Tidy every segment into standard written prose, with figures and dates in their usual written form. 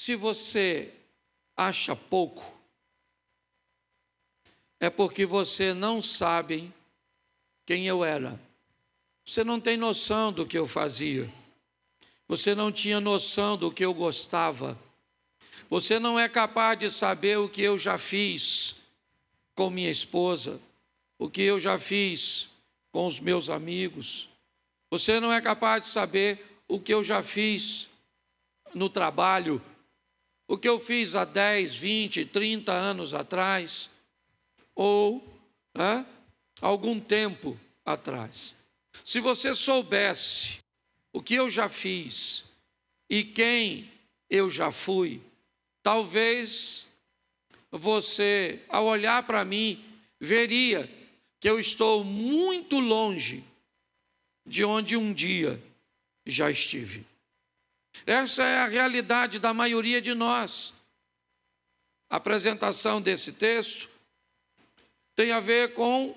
Se você acha pouco, é porque você não sabe quem eu era. Você não tem noção do que eu fazia. Você não tinha noção do que eu gostava. Você não é capaz de saber o que eu já fiz com minha esposa, o que eu já fiz com os meus amigos. Você não é capaz de saber o que eu já fiz no trabalho, o que eu fiz há 10, 20, 30 anos atrás, ou algum tempo atrás. Se você soubesse o que eu já fiz e quem eu já fui, talvez você, ao olhar para mim, veria que eu estou muito longe de onde um dia já estive. Essa é a realidade da maioria de nós. A apresentação desse texto tem a ver com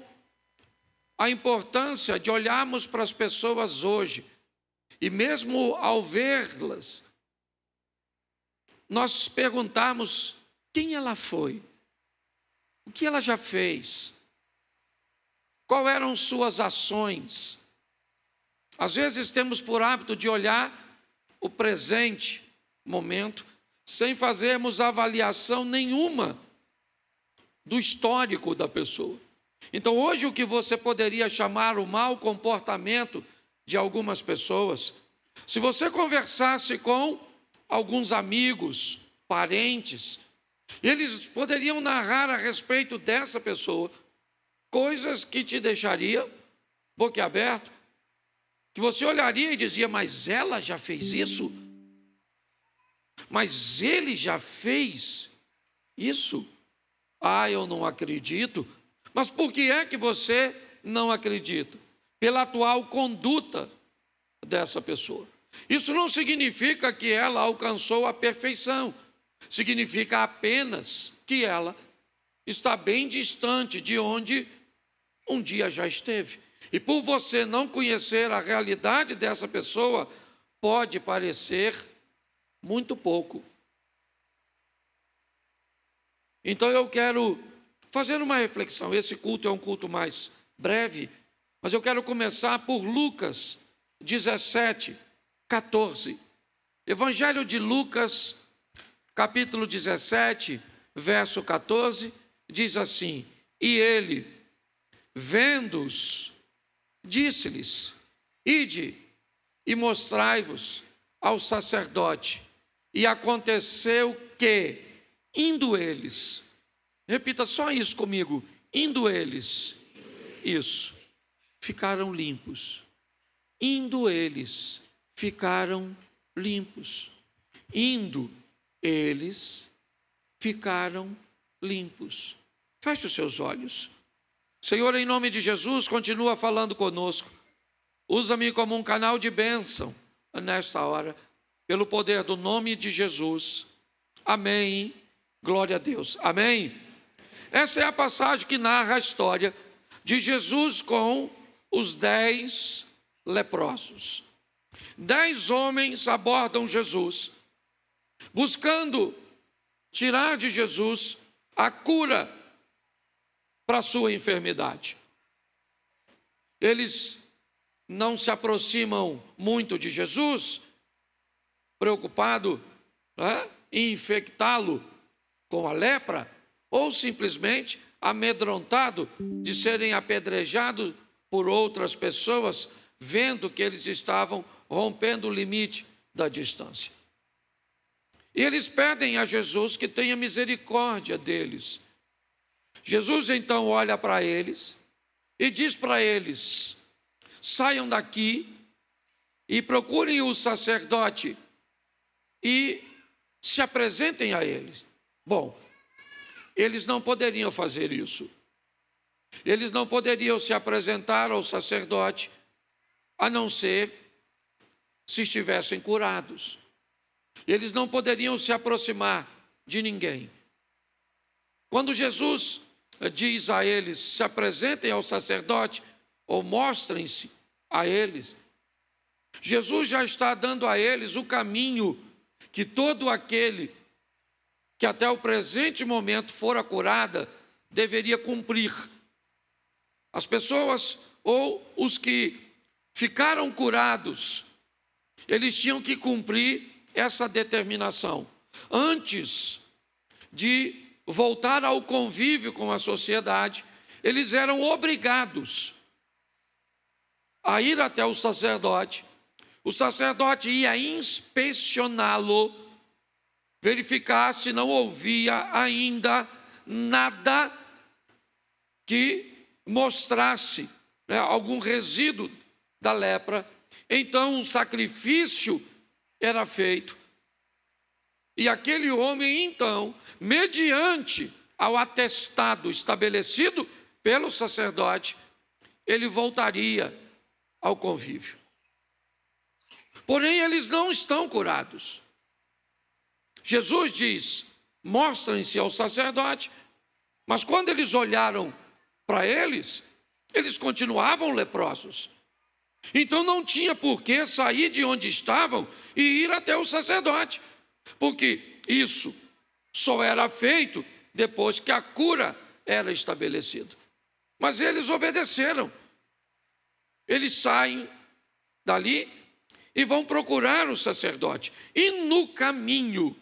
a importância de olharmos para as pessoas hoje e mesmo ao vê-las, nós perguntarmos quem ela foi, o que ela já fez, quais eram suas ações. Às vezes temos por hábito de olhar o presente momento sem fazermos avaliação nenhuma do histórico da pessoa. Então hoje o que você poderia chamar o mau comportamento de algumas pessoas, se você conversasse com alguns amigos, parentes, eles poderiam narrar a respeito dessa pessoa coisas que te deixaria boquiaberto, que você olharia e dizia, mas ela já fez isso? Mas ele já fez isso? Ah, eu não acredito. Mas por que é que você não acredita? Pela atual conduta dessa pessoa. Isso não significa que ela alcançou a perfeição. Significa apenas que ela está bem distante de onde um dia já esteve. E por você não conhecer a realidade dessa pessoa, pode parecer muito pouco. Então eu quero fazer uma reflexão. Esse culto é um culto mais breve, mas eu quero começar por Lucas 17, 14. Evangelho de Lucas, capítulo 17, verso 14, diz assim: e ele, vendo-os, disse-lhes: ide e mostrai-vos ao sacerdote. E aconteceu que, indo eles, repita só isso comigo, indo eles, isso, ficaram limpos. Indo eles, ficaram limpos. Indo eles, ficaram limpos. Feche os seus olhos. Senhor, em nome de Jesus, continua falando conosco. Usa-me como um canal de bênção nesta hora, pelo poder do nome de Jesus. Amém. Glória a Deus. Amém. Essa é a passagem que narra a história de Jesus com os 10 leprosos. 10 homens abordam Jesus, buscando tirar de Jesus a cura para a sua enfermidade. Eles não se aproximam muito de Jesus, preocupado em infectá-lo com a lepra, ou simplesmente amedrontado de serem apedrejados por outras pessoas, vendo que eles estavam rompendo o limite da distância. E eles pedem a Jesus que tenha misericórdia deles. Jesus então olha para eles e diz para eles: saiam daqui e procurem o sacerdote e se apresentem a eles. Bom, eles não poderiam fazer isso. Eles não poderiam se apresentar ao sacerdote, a não ser se estivessem curados. Eles não poderiam se aproximar de ninguém. Quando Jesus diz a eles, se apresentem ao sacerdote, ou mostrem-se a eles, Jesus já está dando a eles o caminho que todo aquele que até o presente momento fora curada deveria cumprir. As pessoas ou os que ficaram curados, eles tinham que cumprir essa determinação antes de voltar ao convívio com a sociedade. Eles eram obrigados a ir até o sacerdote ia inspecioná-lo, verificar se não havia ainda nada que mostrasse, né, algum resíduo da lepra. Então um sacrifício era feito, e aquele homem, então, mediante ao atestado estabelecido pelo sacerdote, ele voltaria ao convívio. Porém, eles não estão curados. Jesus diz: mostrem-se ao sacerdote, mas quando eles olharam para eles, eles continuavam leprosos. Então não tinha por que sair de onde estavam e ir até o sacerdote, porque isso só era feito depois que a cura era estabelecida. Mas eles obedeceram. Eles saem dali e vão procurar o sacerdote. E no caminho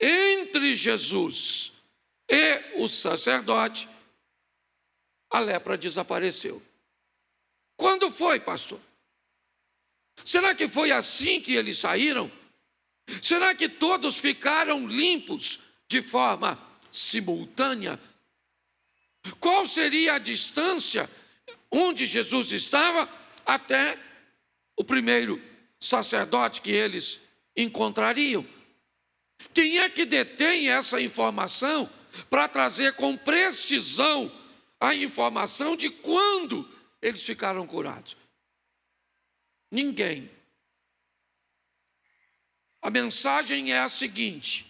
entre Jesus e o sacerdote, a lepra desapareceu. Quando foi, pastor? Será que foi assim que eles saíram? Será que todos ficaram limpos de forma simultânea? Qual seria a distância onde Jesus estava até o primeiro sacerdote que eles encontrariam? Quem é que detém essa informação para trazer com precisão a informação de quando eles ficaram curados? Ninguém. A mensagem é a seguinte: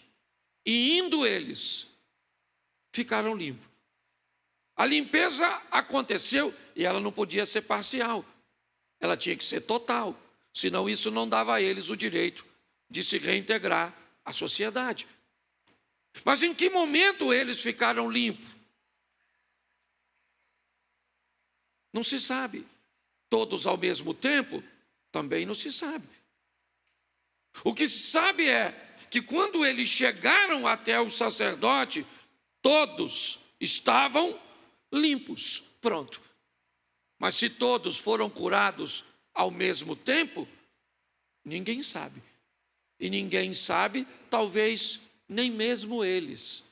e indo eles, ficaram limpos. A limpeza aconteceu e ela não podia ser parcial, ela tinha que ser total, senão isso não dava a eles o direito de se reintegrar à sociedade. Mas em que momento eles ficaram limpos? Não se sabe. Todos ao mesmo tempo? Também não se sabe. O que se sabe é que quando eles chegaram até o sacerdote, todos estavam limpos. Pronto. Mas se todos foram curados ao mesmo tempo, ninguém sabe. E ninguém sabe, talvez nem mesmo eles.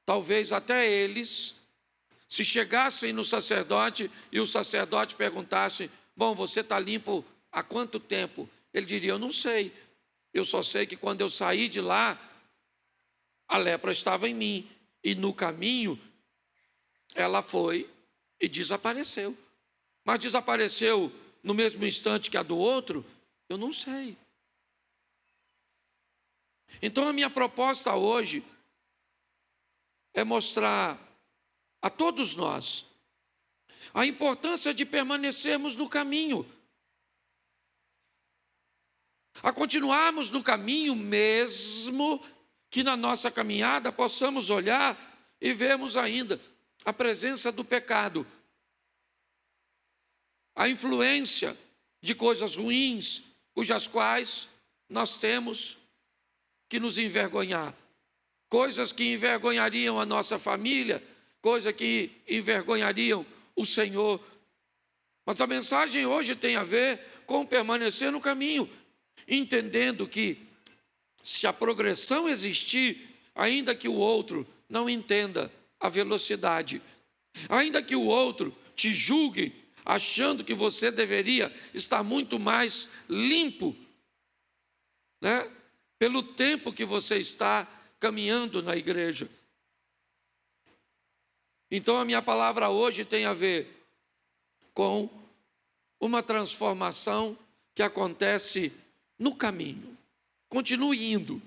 Talvez até eles, se chegassem no sacerdote e o sacerdote perguntasse: bom, você está limpo há quanto tempo? Ele diria: eu não sei, eu só sei que quando eu saí de lá, a lepra estava em mim, e no caminho ela foi e desapareceu. Mas desapareceu no mesmo instante que a do outro? Eu não sei. Então a minha proposta hoje é mostrar a todos nós a importância de permanecermos no caminho, a continuarmos no caminho, mesmo que na nossa caminhada possamos olhar e vermos ainda a presença do pecado, a influência de coisas ruins, cujas quais nós temos que nos envergonhar, coisas que envergonhariam a nossa família, coisas que envergonhariam o Senhor. Mas a mensagem hoje tem a ver com permanecer no caminho, entendendo que se a progressão existir, ainda que o outro não entenda a velocidade, ainda que o outro te julgue achando que você deveria estar muito mais limpo, né, pelo tempo que você está caminhando na igreja. Então a minha palavra hoje tem a ver com uma transformação que acontece no caminho. Continue indo,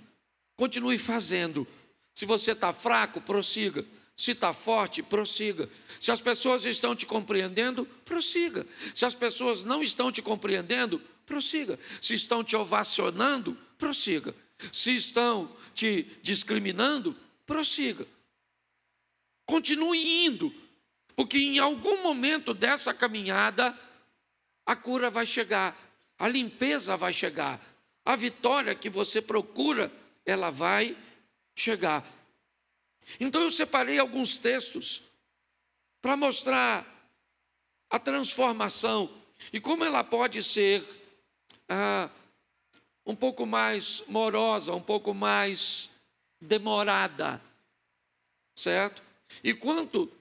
continue fazendo. Se você está fraco, prossiga. Se está forte, prossiga. Se as pessoas estão te compreendendo, prossiga. Se as pessoas não estão te compreendendo, prossiga. Se estão te ovacionando, prossiga. Se estão te discriminando, prossiga. Continue indo, porque em algum momento dessa caminhada, a cura vai chegar, a limpeza vai chegar, a vitória que você procura, ela vai chegar. Então eu separei alguns textos para mostrar a transformação e como ela pode ser um pouco mais morosa, um pouco mais demorada, certo? E quanto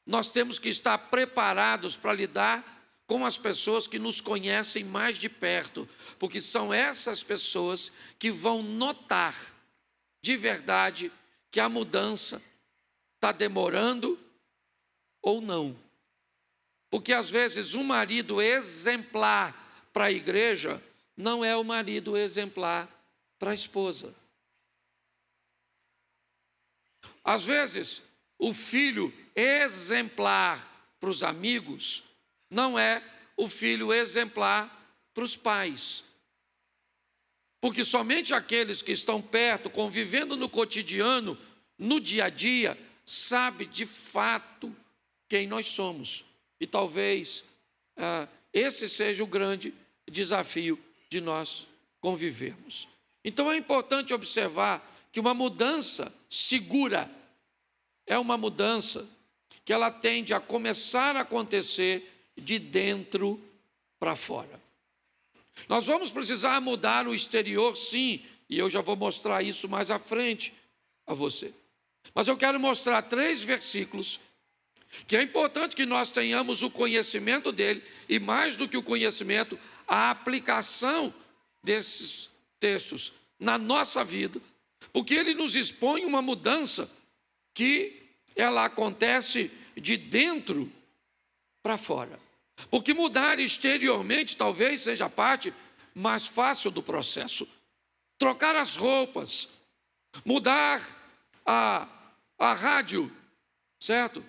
nós temos que estar preparados para lidar com as pessoas que nos conhecem mais de perto, porque são essas pessoas que vão notar de verdade que a mudança está demorando ou não. Porque às vezes um marido exemplar para a igreja não é o marido exemplar para a esposa. Às vezes o filho exemplar para os amigos não é o filho exemplar para os pais. Porque somente aqueles que estão perto, convivendo no cotidiano, no dia a dia, sabe de fato quem nós somos. E talvez esse seja o grande desafio de nós convivermos. Então é importante observar que uma mudança segura é uma mudança que ela tende a começar a acontecer de dentro para fora. Nós vamos precisar mudar o exterior, sim, e eu já vou mostrar isso mais à frente a você. Mas eu quero mostrar 3 versículos que é importante que nós tenhamos o conhecimento dele e, mais do que o conhecimento, a aplicação desses textos na nossa vida, porque ele nos expõe uma mudança que ela acontece de dentro para fora. Porque mudar exteriormente talvez seja a parte mais fácil do processo. Trocar as roupas, mudar a rádio, certo?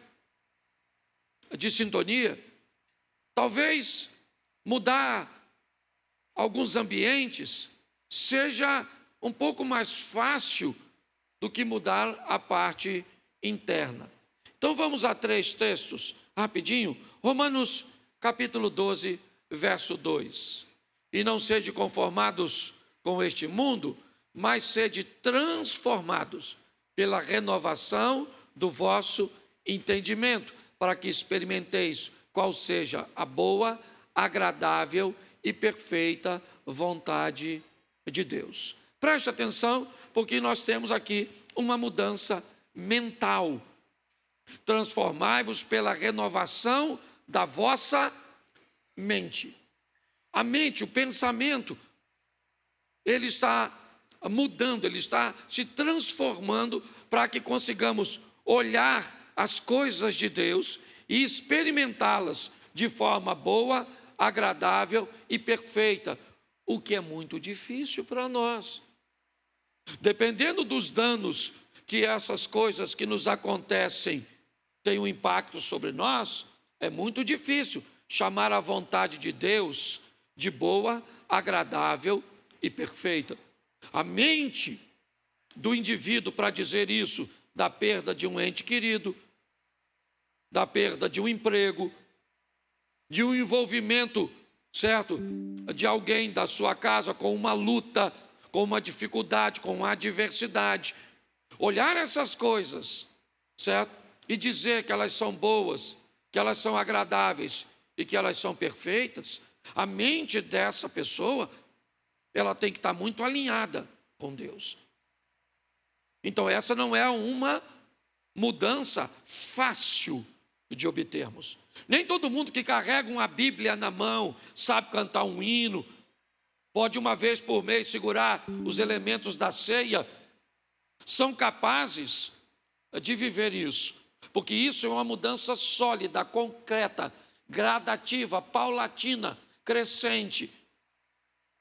De sintonia. Talvez mudar alguns ambientes seja um pouco mais fácil do que mudar a parte interna. Então vamos a 3 textos, rapidinho. Romanos capítulo 12, verso 2. E não sede conformados com este mundo, mas sede transformados pela renovação do vosso entendimento, para que experimenteis qual seja a boa, agradável e perfeita vontade de Deus. Preste atenção, porque nós temos aqui uma mudança mental. Transformai-vos pela renovação da vossa mente. A mente, o pensamento, ele está mudando, ele está se transformando para que consigamos olhar as coisas de Deus e experimentá-las de forma boa, agradável e perfeita, o que é muito difícil para nós. Dependendo dos danos que essas coisas que nos acontecem têm um impacto sobre nós, é muito difícil chamar a vontade de Deus de boa, agradável e perfeita. A mente do indivíduo, para dizer isso, da perda de um ente querido, da perda de um emprego, de um envolvimento, certo, de alguém da sua casa com uma luta, com uma dificuldade, com uma adversidade. Olhar essas coisas, certo, e dizer que elas são boas, que elas são agradáveis e que elas são perfeitas, a mente dessa pessoa, ela tem que estar muito alinhada com Deus. Então essa não é uma mudança fácil de obtermos. Nem todo mundo que carrega uma Bíblia na mão, sabe cantar um hino, pode uma vez por mês segurar os elementos da ceia, são capazes de viver isso. Porque isso é uma mudança sólida, concreta, gradativa, paulatina, crescente.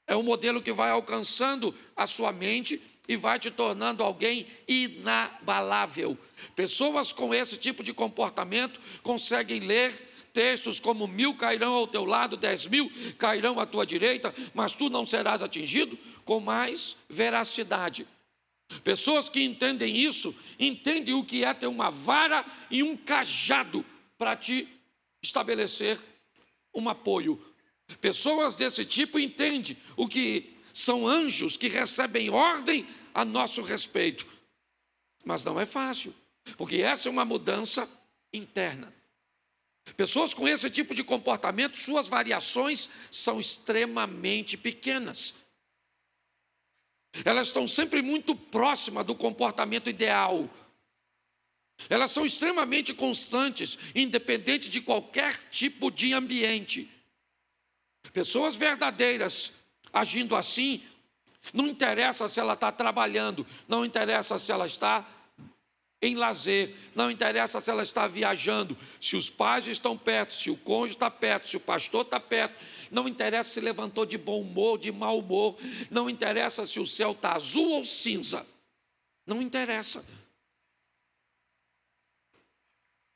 É um modelo que vai alcançando a sua mente e vai te tornando alguém inabalável. Pessoas com esse tipo de comportamento conseguem ler textos como 1000 cairão ao teu lado, 10.000 cairão à tua direita, mas tu não serás atingido, com mais veracidade. Pessoas que entendem isso, entendem o que é ter uma vara e um cajado para te estabelecer um apoio. Pessoas desse tipo entendem o que são anjos que recebem ordem a nosso respeito. Mas não é fácil, porque essa é uma mudança interna. Pessoas com esse tipo de comportamento, suas variações são extremamente pequenas. Elas estão sempre muito próximas do comportamento ideal. Elas são extremamente constantes, independente de qualquer tipo de ambiente. Pessoas verdadeiras agindo assim, não interessa se ela está trabalhando, não interessa se ela está em lazer, não interessa se ela está viajando, se os pais estão perto, se o cônjuge está perto, se o pastor está perto, não interessa se levantou de bom humor, de mau humor, não interessa se o céu está azul ou cinza, não interessa.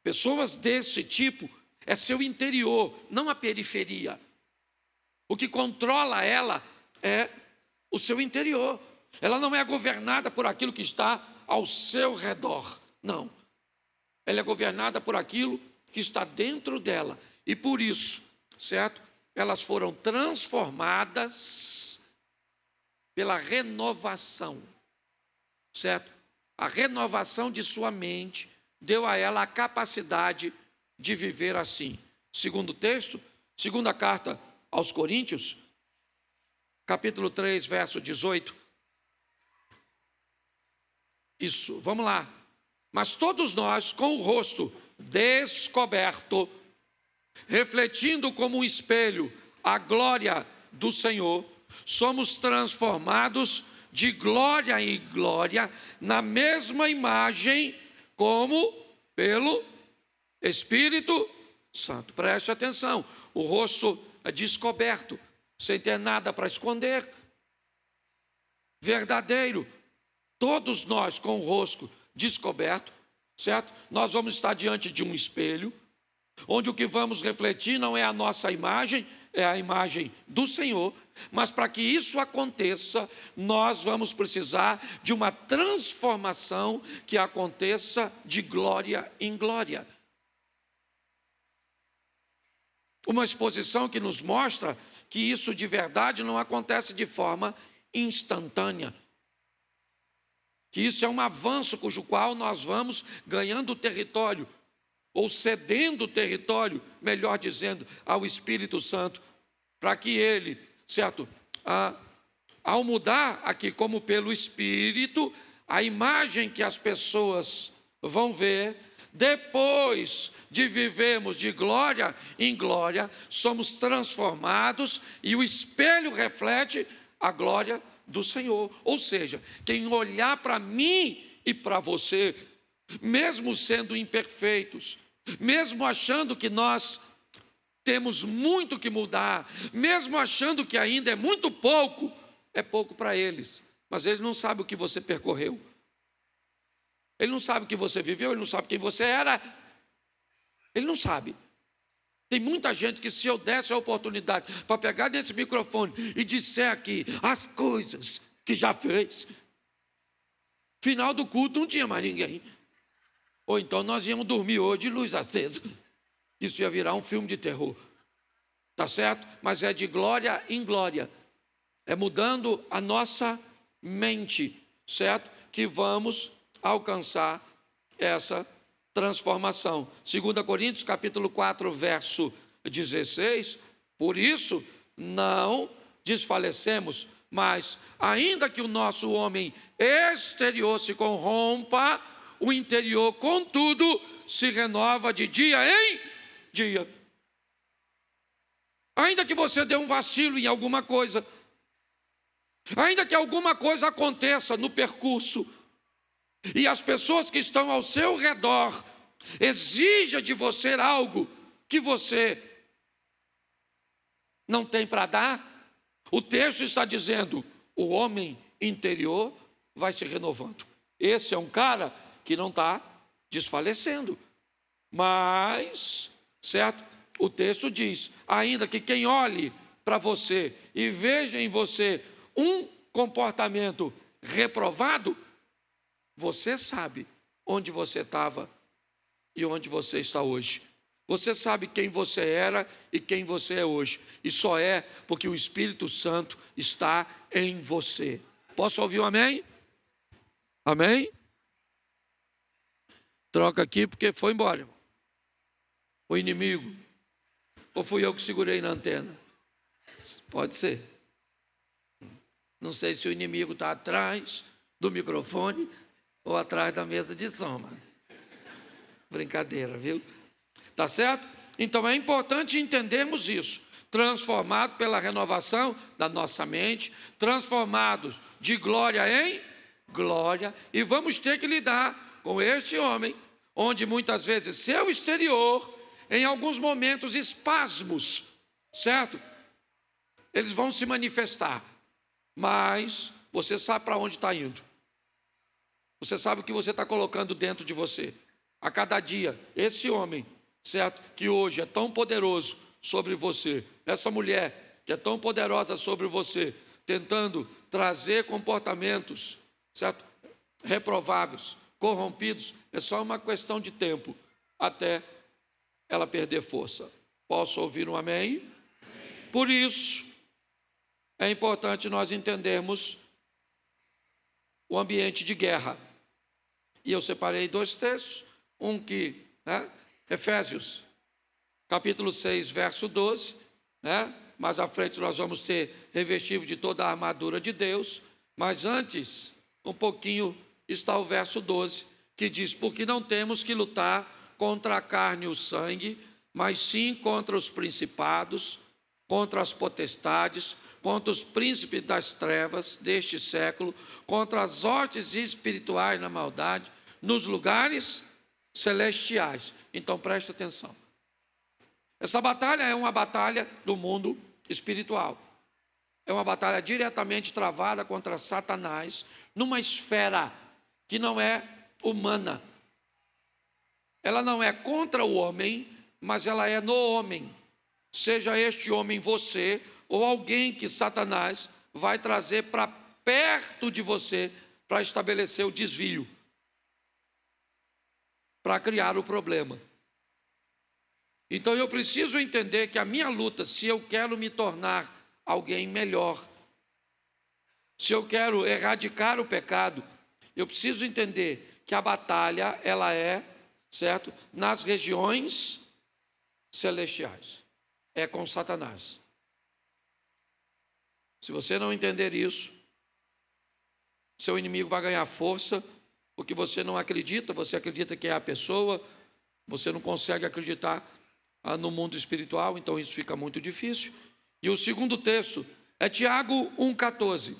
Pessoas desse tipo é seu interior, não a periferia. O que controla ela é o seu interior. Ela não é governada por aquilo que está ao seu redor, não. Ela é governada por aquilo que está dentro dela. E por isso, certo? Elas foram transformadas pela renovação, certo? A renovação de sua mente deu a ela a capacidade de viver assim. Segundo texto, segunda carta aos Coríntios, capítulo 3, verso 18. Isso, vamos lá. Mas todos nós, com o rosto descoberto, refletindo como um espelho a glória do Senhor, somos transformados de glória em glória, na mesma imagem, como pelo Espírito Santo. Preste atenção, o rosto é descoberto, sem ter nada para esconder, verdadeiro. Todos nós com o rosto descoberto, certo? Nós vamos estar diante de um espelho, onde o que vamos refletir não é a nossa imagem, é a imagem do Senhor, mas para que isso aconteça, nós vamos precisar de uma transformação que aconteça de glória em glória. Uma exposição que nos mostra que isso de verdade não acontece de forma instantânea. Que isso é um avanço cujo qual nós vamos ganhando território, ou cedendo território, melhor dizendo, ao Espírito Santo, para que ele, certo, ao mudar aqui como pelo Espírito, a imagem que as pessoas vão ver, depois de vivermos de glória em glória, somos transformados e o espelho reflete a glória do Senhor. Ou seja, quem olhar para mim e para você, mesmo sendo imperfeitos, mesmo achando que nós temos muito que mudar, mesmo achando que ainda é muito pouco, é pouco para eles, mas ele não sabe o que você percorreu, ele não sabe o que você viveu, ele não sabe quem você era, ele não sabe. Tem muita gente que, se eu desse a oportunidade para pegar nesse microfone e disser aqui as coisas que já fez, final do culto não tinha mais ninguém. Ou então nós íamos dormir hoje de luz acesa. Isso ia virar um filme de terror. Tá certo? Mas é de glória em glória. É mudando a nossa mente, certo? Que vamos alcançar essa transformação. 2 Coríntios, capítulo 4, verso 16. Por isso, não desfalecemos, mas ainda que o nosso homem exterior se corrompa, o interior, contudo, se renova de dia em dia. Ainda que você dê um vacilo em alguma coisa, ainda que alguma coisa aconteça no percurso, e as pessoas que estão ao seu redor exijam de você algo que você não tem para dar, o texto está dizendo, o homem interior vai se renovando. Esse é um cara que não está desfalecendo, mas, certo? o texto diz, ainda que quem olhe para você e veja em você um comportamento reprovado, você sabe onde você estava e onde você está hoje. Você sabe quem você era e quem você é hoje. E só é porque o Espírito Santo está em você. Posso ouvir um amém? Amém? Troca aqui porque foi embora, irmão. O inimigo. Ou fui eu que segurei na antena? Pode ser. Não sei se o inimigo está atrás do microfone ou atrás da mesa de som, mano. Brincadeira, viu? Tá certo? Então é importante entendermos isso. Transformado pela renovação da nossa mente, transformados de glória em glória, e vamos ter que lidar com este homem, onde muitas vezes seu exterior, em alguns momentos espasmos, certo? Eles vão se manifestar, mas você sabe para onde está indo. Você sabe o que você está colocando dentro de você. A cada dia, esse homem, certo? Que hoje é tão poderoso sobre você, essa mulher que é tão poderosa sobre você, tentando trazer comportamentos, certo? Reprováveis, corrompidos, é só uma questão de tempo até ela perder força. Posso ouvir um amém? Por isso, é importante nós entendermos o ambiente de guerra. E eu separei 2 textos, um que, Efésios, capítulo 6, verso 12, mais à frente nós vamos ter revestido de toda a armadura de Deus, mas antes, um pouquinho, está o verso 12, que diz, porque não temos que lutar contra a carne e o sangue, mas sim contra os principados, contra as potestades, contra os príncipes das trevas deste século, contra as hostes espirituais na maldade, nos lugares celestiais. Então preste atenção. Essa batalha é uma batalha do mundo espiritual. É uma batalha diretamente travada contra Satanás, numa esfera que não é humana. Ela não é contra o homem, mas ela é no homem. Seja este homem você, ou alguém que Satanás vai trazer para perto de você para estabelecer o desvio, para criar o problema. Então eu preciso entender que a minha luta, se eu quero me tornar alguém melhor, se eu quero erradicar o pecado, eu preciso entender que a batalha, ela é, certo, nas regiões celestiais, é com Satanás. Se você não entender isso, seu inimigo vai ganhar força, porque você não acredita, você acredita que é a pessoa, você não consegue acreditar no mundo espiritual, então isso fica muito difícil. E o segundo texto é Tiago 1,14,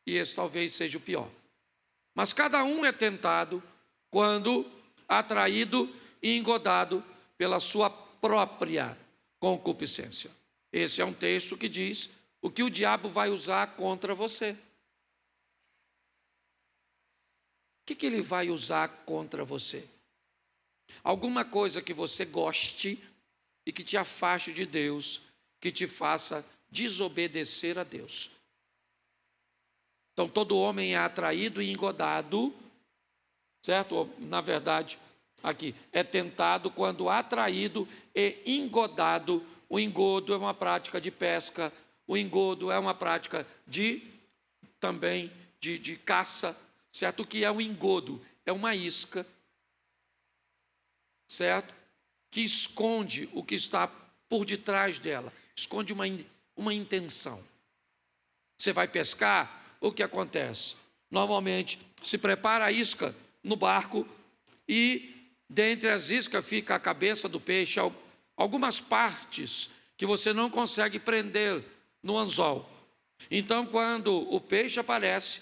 e esse talvez seja o pior. Mas cada um é tentado quando atraído e engodado pela sua própria concupiscência. Esse é um texto que diz o que o diabo vai usar contra você. O que ele vai usar contra você? Alguma coisa que você goste e que te afaste de Deus, que te faça desobedecer a Deus. Então, todo homem é atraído e engodado, certo? Na verdade, aqui, é tentado quando atraído e engodado. O engodo é uma prática de pesca, o engodo é uma prática também de caça, certo? O que é um engodo? É uma isca, certo? Que esconde o que está por detrás dela, esconde uma intenção. Você vai pescar, o que acontece? Normalmente se prepara a isca no barco e dentre as iscas fica a cabeça do peixe, algumas partes que você não consegue prender no anzol. Então, quando o peixe aparece,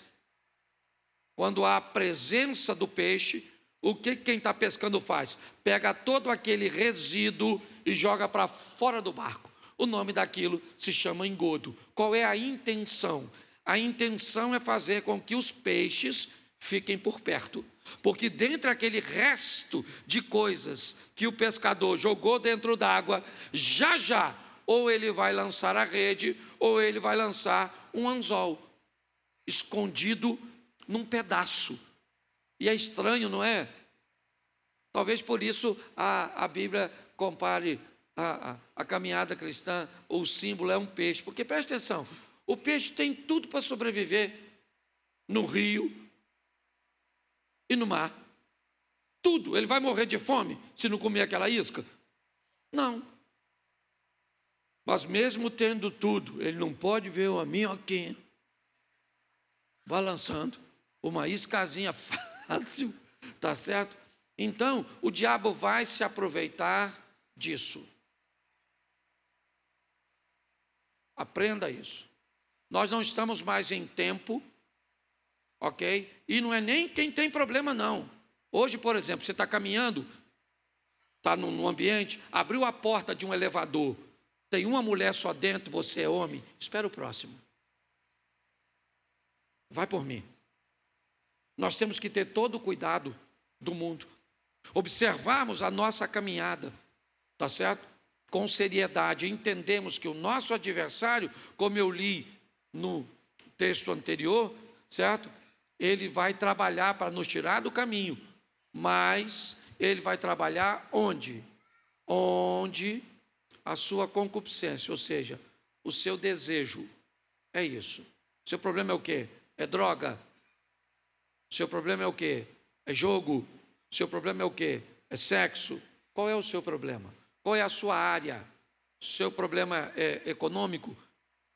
quando há a presença do peixe, o que quem está pescando faz? Pega todo aquele resíduo e joga para fora do barco. O nome daquilo se chama engodo. Qual é a intenção? A intenção é fazer com que os peixes fiquem por perto. Porque dentre aquele resto de coisas que o pescador jogou dentro d'água, já, ou ele vai lançar a rede, ou ele vai lançar um anzol, escondido num pedaço. E é estranho, não é? Talvez por isso a Bíblia compare a caminhada cristã, ou o símbolo é um peixe. Porque preste atenção, o peixe tem tudo para sobreviver no rio e no mar. Tudo. Ele vai morrer de fome se não comer aquela isca? Não. Mas mesmo tendo tudo, ele não pode ver uma minhoquinha balançando, uma iscazinha fácil, tá certo? Então, o diabo vai se aproveitar disso. Aprenda isso. Nós não estamos mais em tempo, ok? E não é nem quem tem problema, não. Hoje, por exemplo, você está caminhando, está num ambiente, abriu a porta de um elevador, tem uma mulher só dentro, você é homem, espera o próximo. Vai por mim. Nós temos que ter todo o cuidado do mundo. Observarmos a nossa caminhada, tá certo? Com seriedade. Entendemos que o nosso adversário, como eu li no texto anterior, certo? Ele vai trabalhar para nos tirar do caminho, mas ele vai trabalhar onde? Onde a sua concupiscência, ou seja, o seu desejo, é isso. Seu problema é o quê? É droga. Seu problema é o quê? É jogo. Seu problema é o quê? É sexo. Qual é o seu problema? Qual é a sua área? Seu problema é econômico?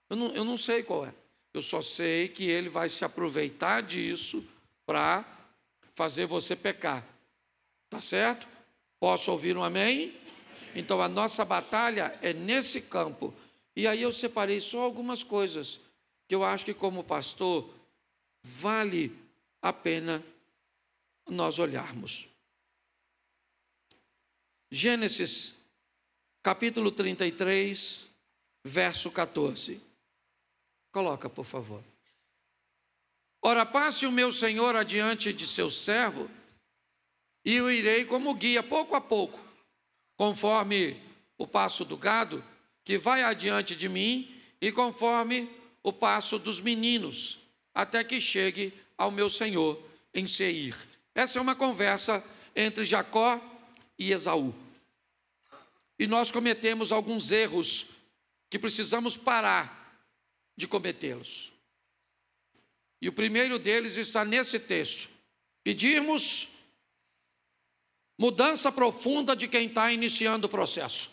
Eu não sei qual é. Eu só sei que ele vai se aproveitar disso para fazer você pecar. Tá certo? Posso ouvir um amém? Então a nossa batalha é nesse campo. E aí eu separei só algumas coisas que eu acho que como pastor vale a pena nós olharmos. Gênesis, capítulo 33, verso 14. Coloca, por favor. Ora, passe o meu senhor adiante de seu servo, e eu irei como guia, pouco a pouco, conforme o passo do gado, que vai adiante de mim, e conforme o passo dos meninos, até que chegue ao meu senhor em Seir. Essa é uma conversa entre Jacó e Esaú. E nós cometemos alguns erros que precisamos parar de cometê-los. E o primeiro deles está nesse texto. Pedirmos mudança profunda de quem está iniciando o processo.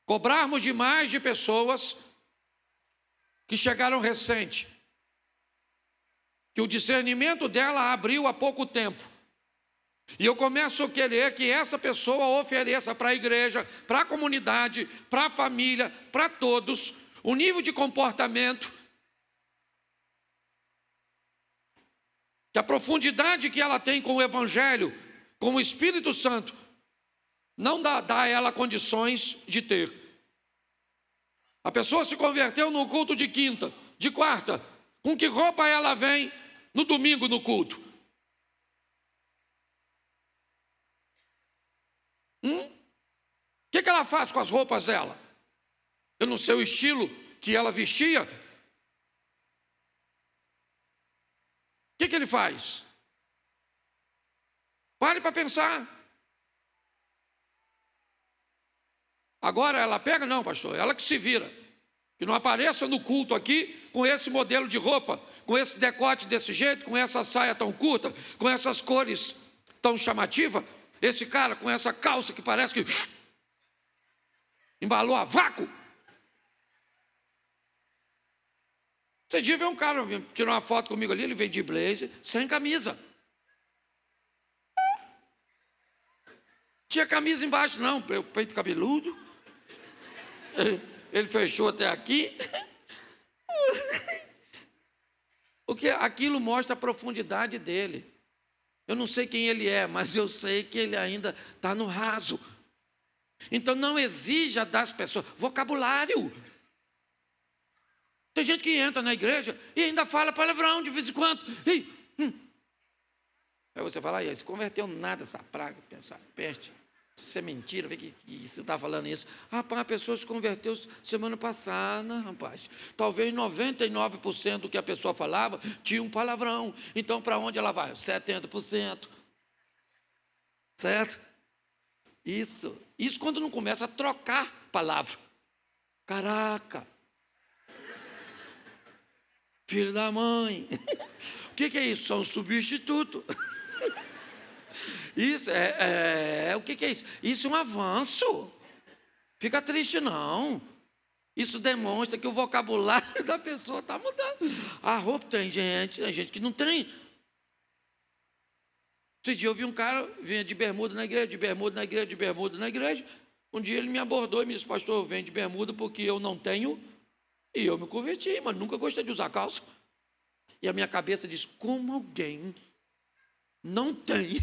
Cobrarmos demais de pessoas que chegaram recente, que o discernimento dela abriu há pouco tempo. E eu começo a querer que essa pessoa ofereça para a igreja, para a comunidade, para a família, para todos, o nível de comportamento, que a profundidade que ela tem com o Evangelho, com o Espírito Santo, não dá a ela condições de ter. A pessoa se converteu no culto de quinta, de quarta, com que roupa ela vem no domingo no culto? O que ela faz com as roupas dela? Eu não sei o estilo que ela vestia. O que ele faz? Pare para pensar. Agora ela pega? Não, pastor, ela que se vira. Que não apareça no culto aqui com esse modelo de roupa, com esse decote desse jeito, com essa saia tão curta, com essas cores tão chamativas. Esse cara com essa calça que parece que embalou a vácuo. Você dia vê um cara tirar uma foto comigo ali, ele vem de blazer, sem camisa. Tinha camisa embaixo, não, peito cabeludo. Ele fechou até aqui. Porque aquilo mostra a profundidade dele. Eu não sei quem ele é, mas eu sei que ele ainda está no raso. Então não exija das pessoas vocabulário. Tem gente que entra na igreja e ainda fala palavrão de vez em quando. Aí você fala, aí, se converteu nada essa praga, essa peste. Isso é mentira, vê que você está falando isso. Rapaz, a pessoa se converteu semana passada, rapaz. Talvez 99% do que a pessoa falava tinha um palavrão. Então, para onde ela vai? 70%. Certo? Isso quando não começa a trocar palavra. Caraca. Filho da mãe. O que é isso? São um substituto. Isso o que é isso? Isso é um avanço. Fica triste não. Isso demonstra que o vocabulário da pessoa está mudando. A roupa tem gente que não tem. Esse dia eu vi um cara, vinha de bermuda na igreja, de bermuda na igreja, de bermuda na igreja. Um dia ele me abordou e me disse, pastor, eu venho de bermuda porque eu não tenho, e eu me converti, mas nunca gostei de usar calça. E a minha cabeça diz, como alguém não tem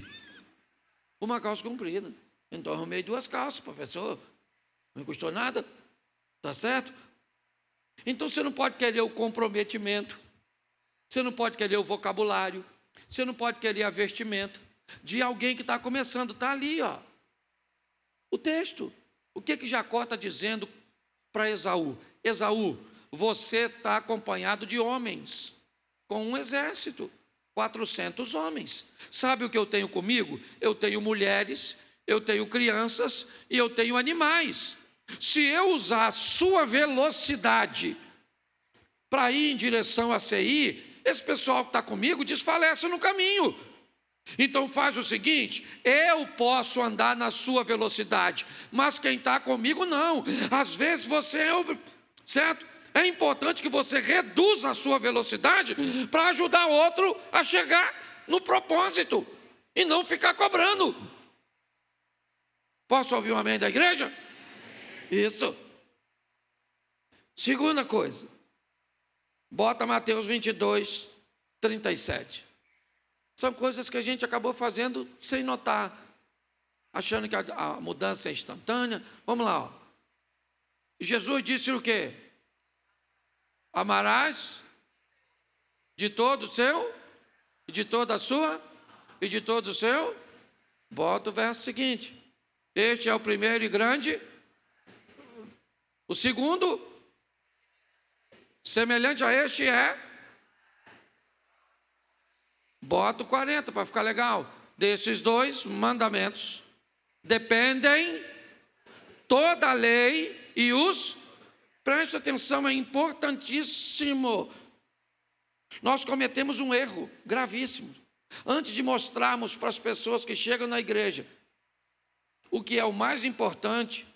uma calça comprida? Então eu arrumei 2 calças, professor, não custou nada, tá certo? Então você não pode querer o comprometimento, você não pode querer o vocabulário, você não pode querer a vestimenta de alguém que está começando, está ali, ó, o texto. O que Jacó está dizendo para Esaú? Esaú, você está acompanhado de homens, com um exército, 400 homens. Sabe o que eu tenho comigo? Eu tenho mulheres, eu tenho crianças e eu tenho animais. Se eu usar a sua velocidade para ir em direção a Seir, esse pessoal que está comigo desfalece no caminho. Então faz o seguinte, eu posso andar na sua velocidade, mas quem está comigo não. Às vezes você certo? É importante que você reduza a sua velocidade para ajudar outro a chegar no propósito e não ficar cobrando. Posso ouvir um amém da igreja? Isso. Segunda coisa, bota Mateus 22, 37. São coisas que a gente acabou fazendo sem notar, achando que a mudança é instantânea. Vamos lá. Ó. Jesus disse o quê? Amarás de todo o seu, e de toda a sua, e de todo o seu. Bota o verso seguinte. Este é o primeiro e grande. O segundo, semelhante a este é... Bota o 40 para ficar legal. Desses 2 mandamentos dependem toda a lei e os... Preste atenção, é importantíssimo. Nós cometemos um erro gravíssimo. Antes de mostrarmos para as pessoas que chegam na igreja o que é o mais importante,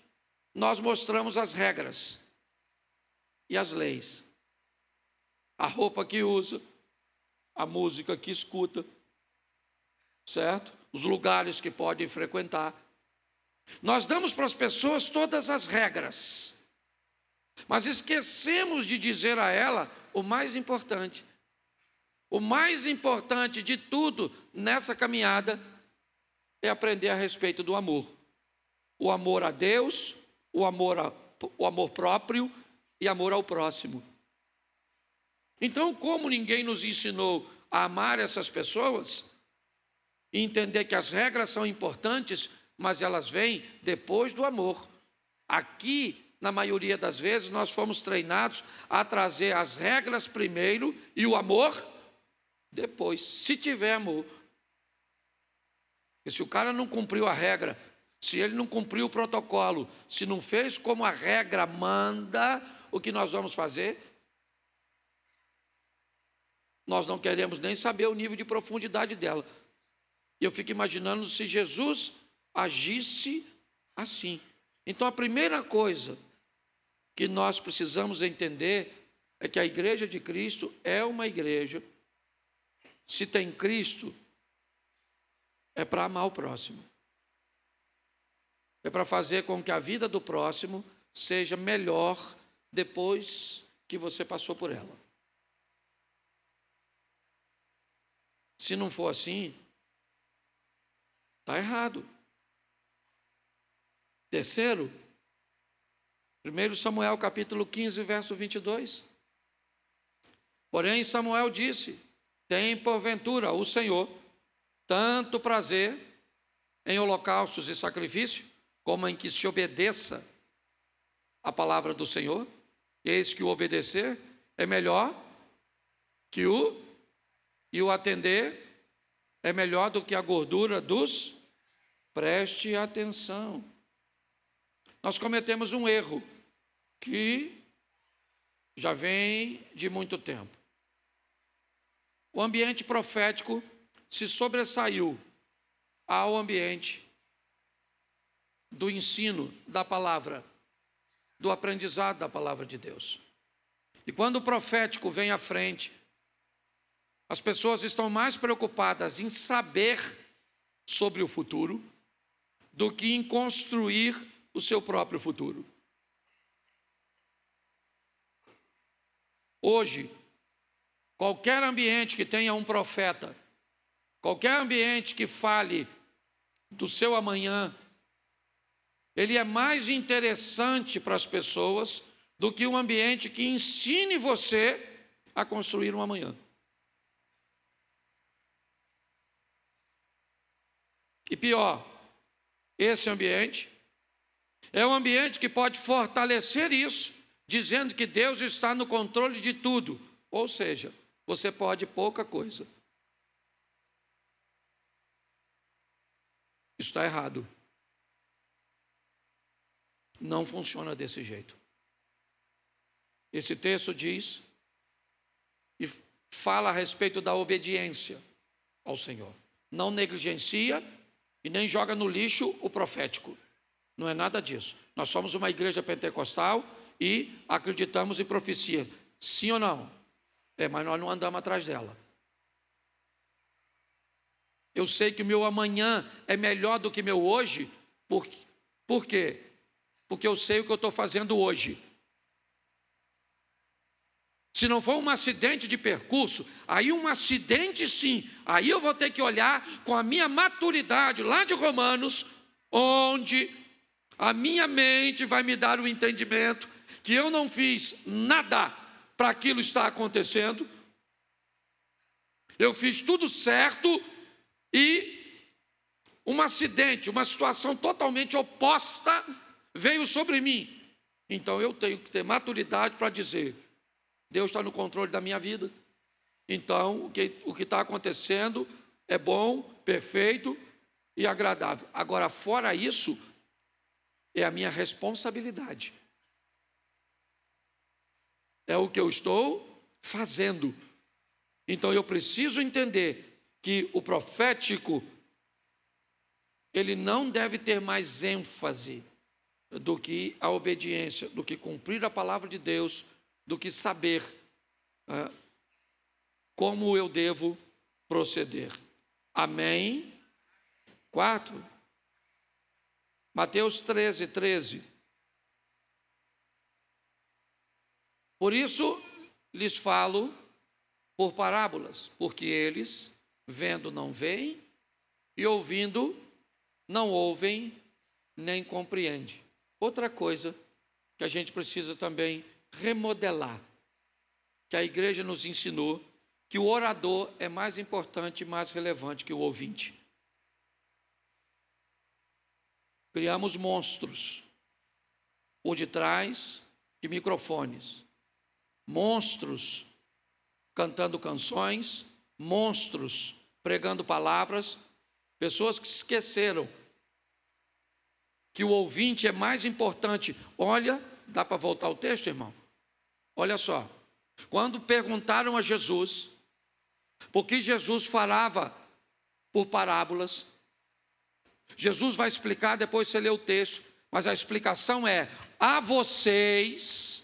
nós mostramos as regras e as leis. A roupa que usa, a música que escuta, certo? Os lugares que podem frequentar. Nós damos para as pessoas todas as regras, mas esquecemos de dizer a ela o mais importante. O mais importante de tudo nessa caminhada é aprender a respeito do amor. O amor a Deus, o amor próprio e amor ao próximo. Então, como ninguém nos ensinou a amar essas pessoas, e entender que as regras são importantes, mas elas vêm depois do amor. Aqui, na maioria das vezes, nós fomos treinados a trazer as regras primeiro e o amor depois, se tiver amor. E se o cara não cumpriu a regra, se ele não cumpriu o protocolo, se não fez como a regra manda, o que nós vamos fazer? Nós não queremos nem saber o nível de profundidade dela. E eu fico imaginando se Jesus agisse assim. Então a primeira coisa que nós precisamos entender é que a igreja de Cristo é uma igreja, se tem Cristo, é para amar o próximo. É para fazer com que a vida do próximo seja melhor depois que você passou por ela. Se não for assim, está errado. Terceiro, 1 Samuel capítulo 15, verso 22. Porém Samuel disse, tem porventura o Senhor tanto prazer em holocaustos e sacrifício, como em que se obedeça a palavra do Senhor. Eis que o obedecer é melhor que o atender é melhor do que a gordura dos... Preste atenção. Nós cometemos um erro que já vem de muito tempo. O ambiente profético se sobressaiu ao ambiente do ensino da palavra, do aprendizado da palavra de Deus. E quando o profético vem à frente, as pessoas estão mais preocupadas em saber sobre o futuro do que em construir o seu próprio futuro. Hoje, qualquer ambiente que tenha um profeta, qualquer ambiente que fale do seu amanhã, ele é mais interessante para as pessoas do que um ambiente que ensine você a construir um amanhã. E pior, esse ambiente é um ambiente que pode fortalecer isso, dizendo que Deus está no controle de tudo. Ou seja, você pode pouca coisa. Isso está errado. Não funciona desse jeito. Esse texto diz e fala a respeito da obediência ao Senhor. Não negligencia e nem joga no lixo o profético. Não é nada disso. Nós somos uma igreja pentecostal e acreditamos em profecia. Sim ou não? Mas nós não andamos atrás dela. Eu sei que o meu amanhã é melhor do que meu hoje. Por quê? Porque eu sei o que eu estou fazendo hoje. Se não for um acidente de percurso, aí um acidente sim, aí eu vou ter que olhar com a minha maturidade lá de Romanos, onde a minha mente vai me dar o entendimento que eu não fiz nada para aquilo estar acontecendo, eu fiz tudo certo e um acidente, uma situação totalmente oposta veio sobre mim. Então eu tenho que ter maturidade para dizer: Deus está no controle da minha vida. Então, o que está acontecendo é bom, perfeito e agradável. Agora, fora isso, é a minha responsabilidade. É o que eu estou fazendo. Então, eu preciso entender que o profético, ele não deve ter mais ênfase do que a obediência, do que cumprir a palavra de Deus, do que saber como eu devo proceder. Amém? 4. Mateus 13. Por isso lhes falo por parábolas, porque eles, vendo, não veem, e ouvindo, não ouvem, nem compreendem. Outra coisa que a gente precisa também remodelar, que a igreja nos ensinou, que o orador é mais importante e mais relevante que o ouvinte. Criamos monstros por detrás de microfones, monstros cantando canções, monstros pregando palavras, pessoas que esqueceram que o ouvinte é mais importante. Olha, dá para voltar o texto, irmão? Olha só, quando perguntaram a Jesus, por que Jesus falava por parábolas, Jesus vai explicar, depois você lê o texto, mas a explicação é: a vocês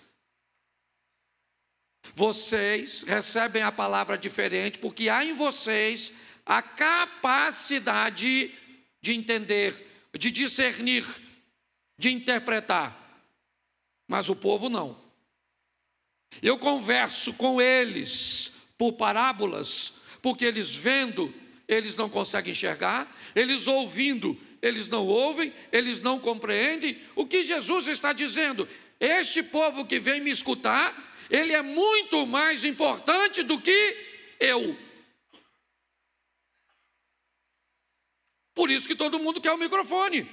recebem a palavra diferente, porque há em vocês a capacidade de entender, de discernir, de interpretar, mas o povo não. Eu converso com eles por parábolas, porque eles vendo, eles não conseguem enxergar, eles ouvindo, eles não ouvem, eles não compreendem. O que Jesus está dizendo? Este povo que vem me escutar, ele é muito mais importante do que eu. Por isso que todo mundo quer o microfone.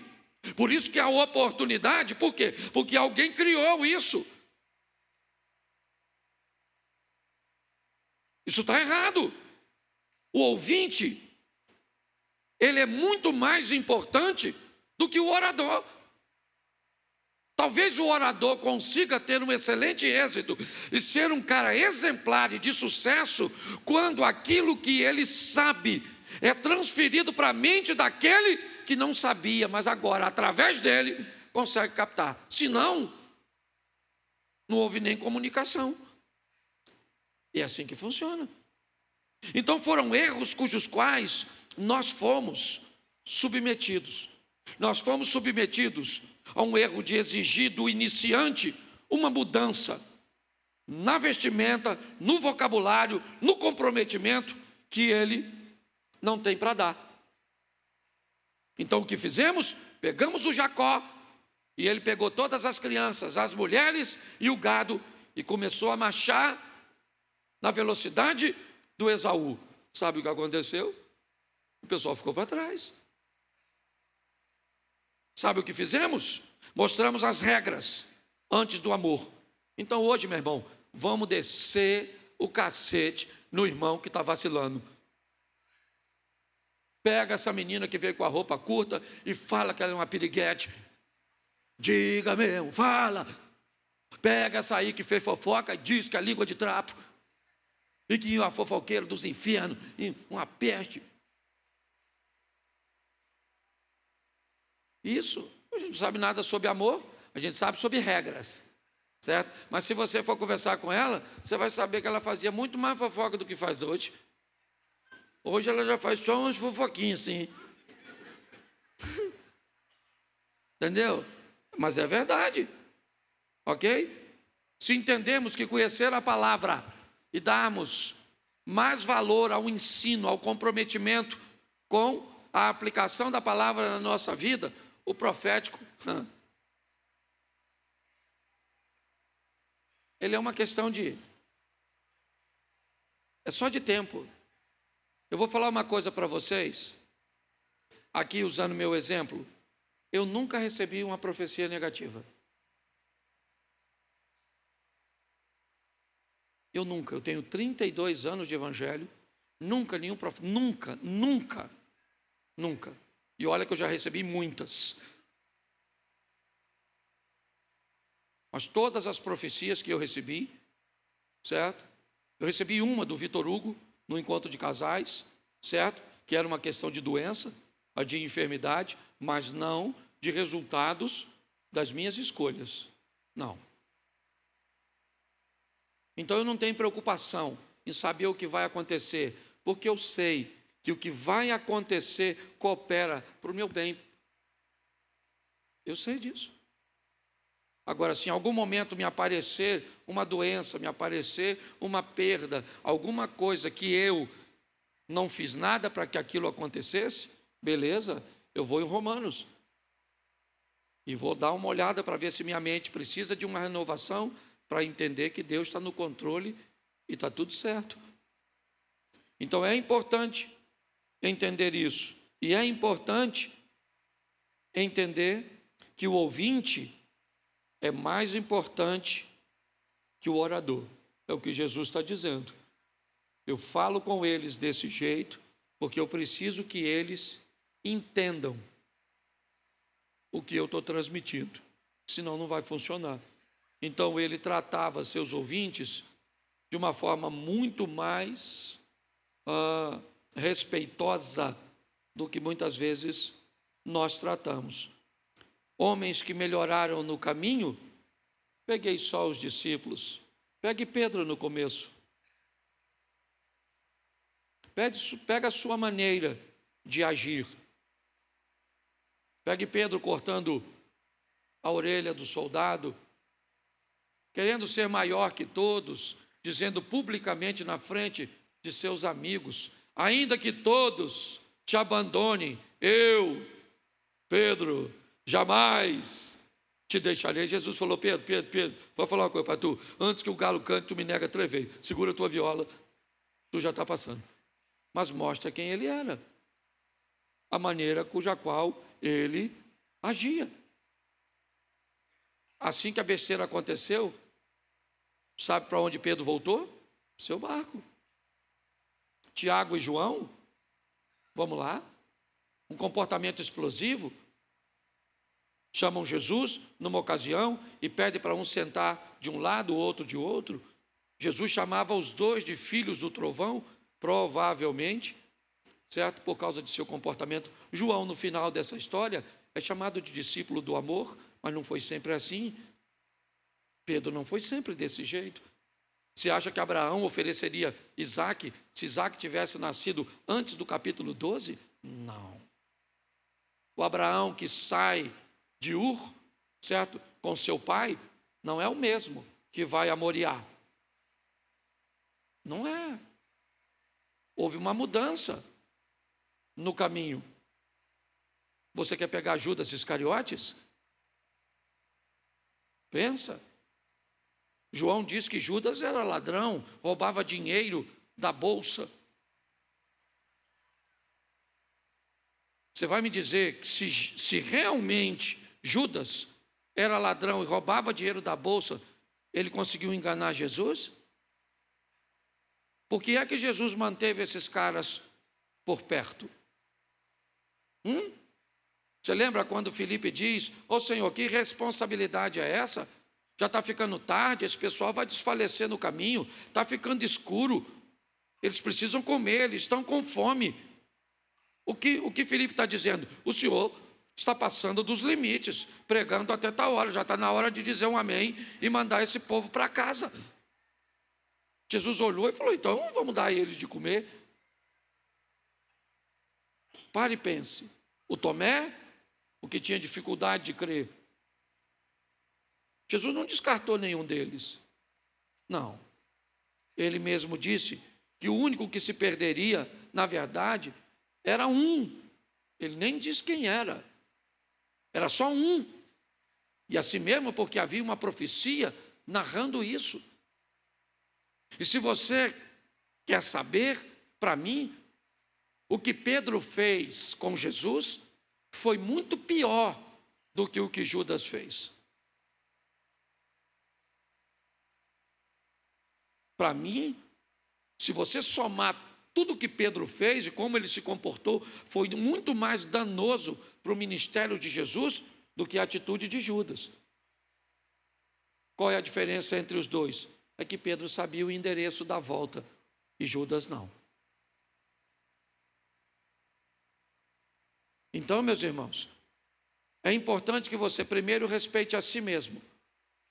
Por isso que a oportunidade, por quê? Porque alguém criou isso. Isso está errado. O ouvinte, ele é muito mais importante do que o orador. Talvez o orador consiga ter um excelente êxito e ser um cara exemplar e de sucesso quando aquilo que ele sabe é transferido para a mente daquele que não sabia, mas agora, através dele, consegue captar. Senão, não houve nem comunicação. E é assim que funciona. Então foram erros cujos quais nós fomos submetidos. Nós fomos submetidos a um erro de exigir do iniciante uma mudança na vestimenta, no vocabulário, no comprometimento que ele não tem para dar. Então o que fizemos? Pegamos o Jacó e ele pegou todas as crianças, as mulheres e o gado e começou a marchar na velocidade do Esaú. Sabe o que aconteceu? O pessoal ficou para trás. Sabe o que fizemos? Mostramos as regras antes do amor. Então hoje, meu irmão, vamos descer o cacete no irmão que está vacilando. Pega essa menina que veio com a roupa curta e fala que ela é uma piriguete. Diga mesmo, fala. Pega essa aí que fez fofoca e diz que é língua de trapo. E que é uma fofoqueira dos infernos, e uma peste. Isso, a gente não sabe nada sobre amor, a gente sabe sobre regras, certo? Mas se você for conversar com ela, você vai saber que ela fazia muito mais fofoca do que faz hoje. Hoje ela já faz só umas fofoquinhas assim. Entendeu? Mas é verdade, ok? Se entendemos que conhecer a palavra e darmos mais valor ao ensino, ao comprometimento com a aplicação da palavra na nossa vida, o profético, ele é uma questão é só de tempo. Eu vou falar uma coisa para vocês, aqui usando meu exemplo, eu nunca recebi uma profecia negativa. Eu tenho 32 anos de evangelho, nunca nenhum profeta, nunca. E olha que eu já recebi muitas. Mas todas as profecias que eu recebi, certo? Eu recebi uma do Vitor Hugo, no encontro de casais, certo? Que era uma questão de doença, de enfermidade, mas não de resultados das minhas escolhas. Não. Então eu não tenho preocupação em saber o que vai acontecer, porque eu sei que o que vai acontecer coopera para o meu bem. Eu sei disso. Agora, se em algum momento me aparecer uma doença, me aparecer uma perda, alguma coisa que eu não fiz nada para que aquilo acontecesse, beleza, eu vou em Romanos. E vou dar uma olhada para ver se minha mente precisa de uma renovação, para entender que Deus está no controle e está tudo certo. Então é importante entender isso. E é importante entender que o ouvinte é mais importante que o orador. É o que Jesus está dizendo. Eu falo com eles desse jeito, porque eu preciso que eles entendam o que eu estou transmitindo. Senão não vai funcionar. Então ele tratava seus ouvintes de uma forma muito mais respeitosa do que muitas vezes nós tratamos. Homens que melhoraram no caminho, peguei só os discípulos, pegue Pedro no começo. Pega a sua maneira de agir. Pegue Pedro cortando a orelha do soldado, querendo ser maior que todos, dizendo publicamente na frente de seus amigos, ainda que todos te abandonem, eu, Pedro, jamais te deixarei. Jesus falou: Pedro, vou falar uma coisa para tu, antes que o galo cante, tu me nega 3 vezes, segura a tua viola, tu já está passando. Mas mostra quem ele era. a maneira cuja qual ele agia. Assim que a besteira aconteceu, sabe para onde Pedro voltou? Seu barco. Tiago e João, vamos lá, um comportamento explosivo, chamam Jesus numa ocasião e pedem para um sentar de um lado, o outro de outro. Jesus chamava os dois de filhos do trovão, provavelmente, certo? Por causa de seu comportamento. João, no final dessa história, é chamado de discípulo do amor, mas não foi sempre assim. Pedro não foi sempre desse jeito. Você acha que Abraão ofereceria Isaque se Isaque tivesse nascido antes do capítulo 12? Não. O Abraão que sai de Ur, certo? Com seu pai, não é o mesmo que vai a Moriá. Não é. Houve uma mudança no caminho. Você quer pegar Judas Iscariotes? Pensa. João diz que Judas era ladrão, roubava dinheiro da bolsa. Você vai me dizer que se realmente Judas era ladrão e roubava dinheiro da bolsa, ele conseguiu enganar Jesus? Por que é que Jesus manteve esses caras por perto? Você lembra quando Filipe diz: ô Senhor, que responsabilidade é essa? Já está ficando tarde, esse pessoal vai desfalecer no caminho, está ficando escuro, eles precisam comer, eles estão com fome. O que Filipe está dizendo? O Senhor está passando dos limites, pregando até tal hora, já está na hora de dizer um amém e mandar esse povo para casa. Jesus olhou e falou: então vamos dar a eles de comer. Pare e pense. O Tomé, o que tinha dificuldade de crer, Jesus não descartou nenhum deles. Não. Ele mesmo disse que o único que se perderia, na verdade, era um. Ele nem disse quem era. Era só um. E assim mesmo porque havia uma profecia narrando isso. E se você quer saber, para mim, o que Pedro fez com Jesus foi muito pior do que o que Judas fez. Para mim, se você somar tudo que Pedro fez e como ele se comportou, foi muito mais danoso para o ministério de Jesus do que a atitude de Judas. Qual é a diferença entre os dois? É que Pedro sabia o endereço da volta e Judas não. Então, meus irmãos, é importante que você primeiro respeite a si mesmo,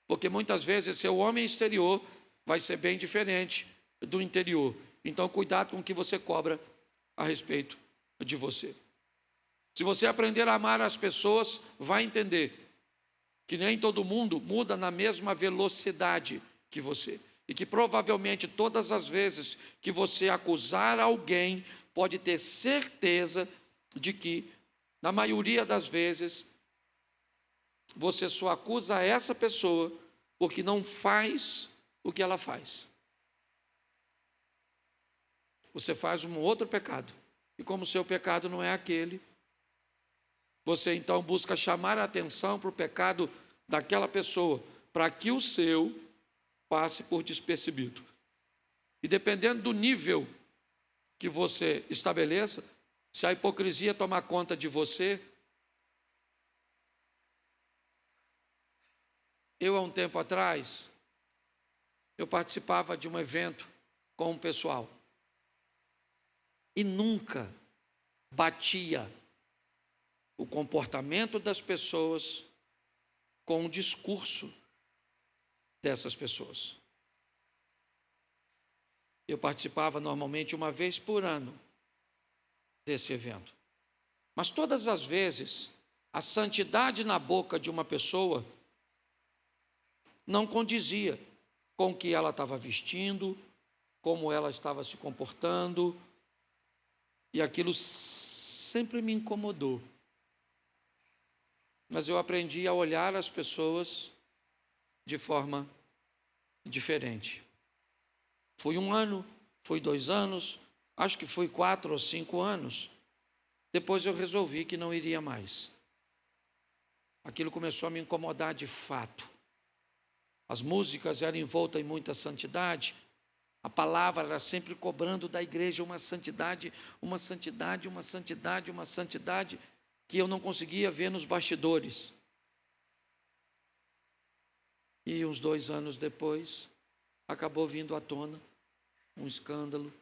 porque muitas vezes seu homem exterior vai ser bem diferente do interior. Então, cuidado com o que você cobra a respeito de você. Se você aprender a amar as pessoas, vai entender que nem todo mundo muda na mesma velocidade que você. E que provavelmente todas as vezes que você acusar alguém, pode ter certeza de que, na maioria das vezes, você só acusa essa pessoa porque não faz o que ela faz. Você faz um outro pecado. E como o seu pecado não é aquele, você então busca chamar a atenção para o pecado daquela pessoa, para que o seu passe por despercebido. E dependendo do nível que você estabeleça, se a hipocrisia tomar conta de você. Eu, há um tempo atrás, eu participava de um evento com um pessoal e nunca batia o comportamento das pessoas com o discurso dessas pessoas. Eu participava normalmente uma vez por ano desse evento. Mas todas as vezes, a santidade na boca de uma pessoa não condizia com o que ela estava vestindo, como ela estava se comportando, e aquilo sempre me incomodou. Mas eu aprendi a olhar as pessoas de forma diferente. Foi 1 ano, foi 2 anos, acho que foi 4 ou 5 anos. Depois eu resolvi que não iria mais. Aquilo começou a me incomodar de fato. As músicas eram envoltas em muita santidade. A palavra era sempre cobrando da igreja uma santidade, uma santidade, uma santidade, uma santidade, que eu não conseguia ver nos bastidores. E uns 2 anos depois, acabou vindo à tona um escândalo,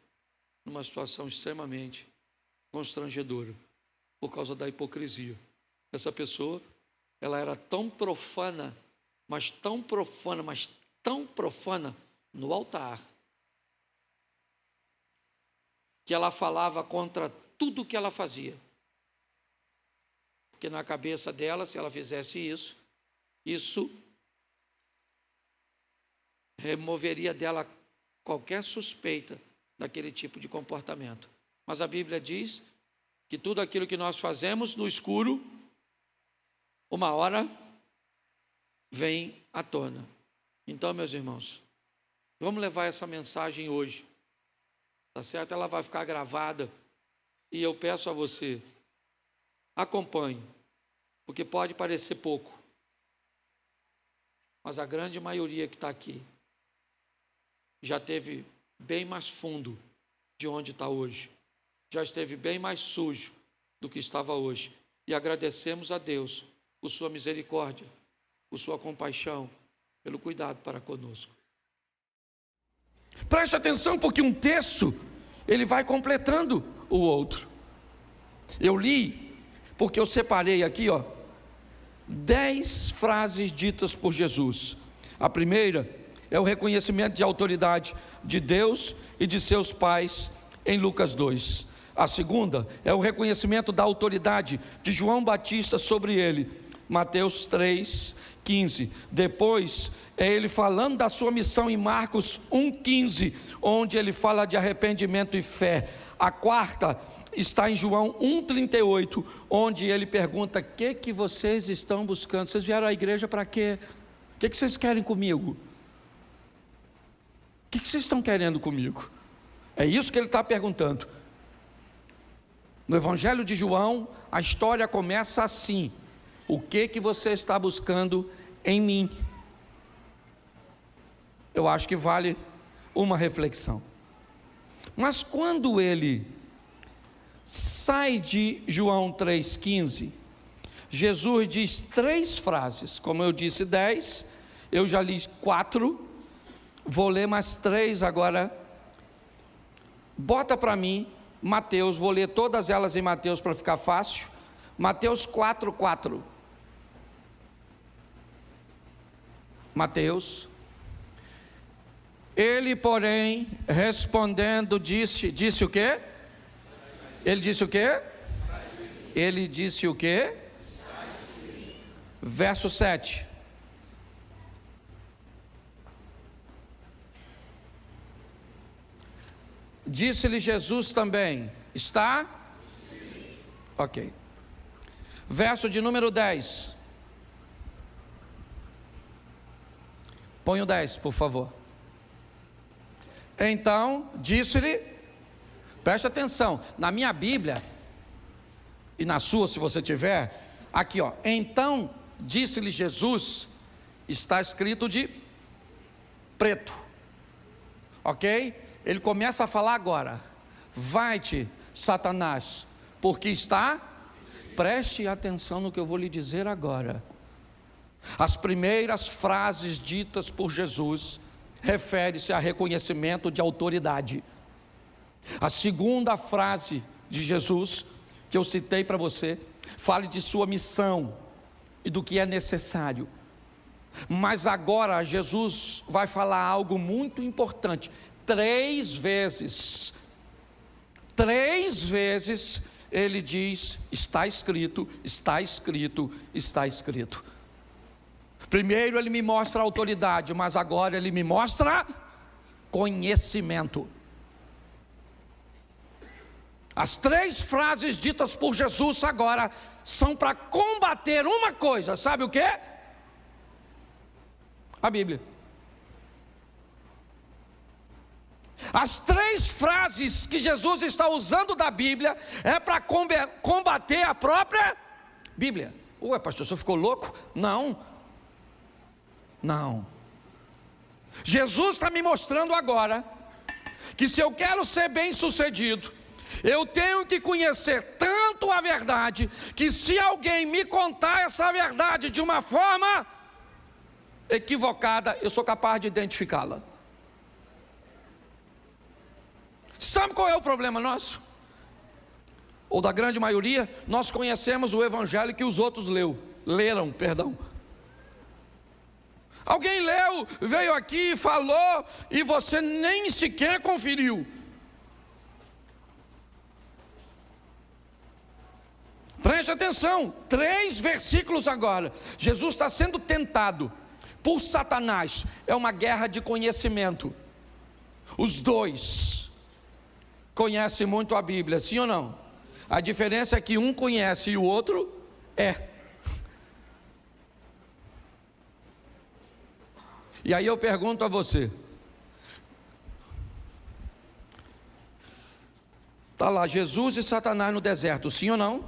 numa situação extremamente constrangedora, por causa da hipocrisia. Essa pessoa, ela era tão profana, mas tão profana, mas tão profana no altar, que ela falava contra tudo que ela fazia. Porque na cabeça dela, se ela fizesse isso removeria dela qualquer suspeita daquele tipo de comportamento. Mas a Bíblia diz que tudo aquilo que nós fazemos no escuro, uma hora vem à tona. Então, meus irmãos, vamos levar essa mensagem hoje, tá certo? Ela vai ficar gravada e eu peço a você, acompanhe, porque pode parecer pouco, mas a grande maioria que está aqui já teve bem mais fundo de onde está hoje, já esteve bem mais sujo do que estava hoje, e agradecemos a Deus por sua misericórdia, por sua compaixão, pelo cuidado para conosco. Preste atenção, porque um texto, ele vai completando o outro. Eu li, porque eu separei aqui, 10 frases ditas por Jesus. A primeira é o reconhecimento de autoridade de Deus e de seus pais em Lucas 2. A segunda é o reconhecimento da autoridade de João Batista sobre ele, Mateus 3:15. Depois é ele falando da sua missão em Marcos 1:15, onde ele fala de arrependimento e fé. A quarta está em João 1:38, onde ele pergunta: o que vocês estão buscando? Vocês vieram à igreja para quê? O que vocês querem comigo? O que vocês estão querendo comigo? É isso que ele está perguntando. No Evangelho de João, a história começa assim: o que você está buscando em mim? Eu acho que vale uma reflexão. Mas quando ele sai de João 3,15, Jesus diz 3 frases. Como eu disse 10, eu já li 4, vou ler mais 3 agora. Bota para mim Mateus, vou ler todas elas em Mateus para ficar fácil. Mateus 4:4. Mateus: ele, porém, respondendo, disse o quê? Ele disse o quê? Ele disse o quê? Verso 7. Disse-lhe Jesus também: está? Ok. Verso de número 10. Põe o 10, por favor. Então, disse-lhe, preste atenção, na minha Bíblia, e na sua, se você tiver, aqui então, disse-lhe Jesus, está escrito de preto, ok? Ele começa a falar agora: vai-te, Satanás, porque está, preste atenção no que eu vou lhe dizer agora. As primeiras frases ditas por Jesus refere-se a reconhecimento de autoridade. A segunda frase de Jesus, que eu citei para você, fala de sua missão e do que é necessário. Mas agora Jesus vai falar algo muito importante. 3 vezes ele diz: está escrito, está escrito, está escrito. Primeiro ele me mostra autoridade, mas agora ele me mostra conhecimento. As 3 frases ditas por Jesus agora são para combater uma coisa, sabe o quê? A Bíblia. As 3 frases que Jesus está usando da Bíblia é para combater a própria Bíblia. Ué, pastor, você ficou louco? Não. Jesus está me mostrando agora que se eu quero ser bem sucedido, eu tenho que conhecer tanto a verdade, que se alguém me contar essa verdade de uma forma equivocada, eu sou capaz de identificá-la. Sabe qual é o problema nosso? Ou da grande maioria, nós conhecemos o evangelho que os outros leram. Alguém leu, veio aqui, falou, e você nem sequer conferiu. Preste atenção, 3 versículos agora. Jesus está sendo tentado por Satanás. É uma guerra de conhecimento. Os 2 conhecem muito a Bíblia, sim ou não? A diferença é que um conhece e o outro é. E aí eu pergunto a você, está lá Jesus e Satanás no deserto, sim ou não?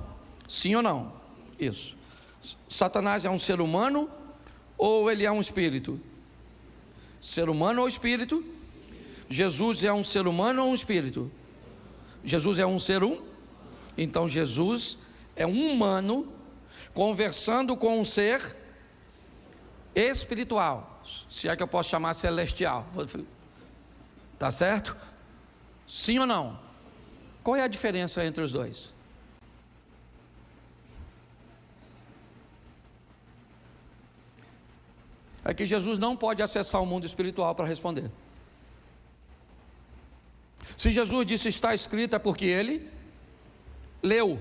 Sim ou não? Isso. Satanás é um ser humano ou ele é um espírito? Ser humano ou espírito? Jesus é um ser humano ou um espírito? Jesus é um ser Então Jesus é um humano conversando com um ser espiritual, se é que eu posso chamar celestial. Tá certo? Sim ou não? Qual é a diferença entre os 2? É que Jesus não pode acessar o mundo espiritual para responder. Se Jesus disse está escrito, é porque ele leu.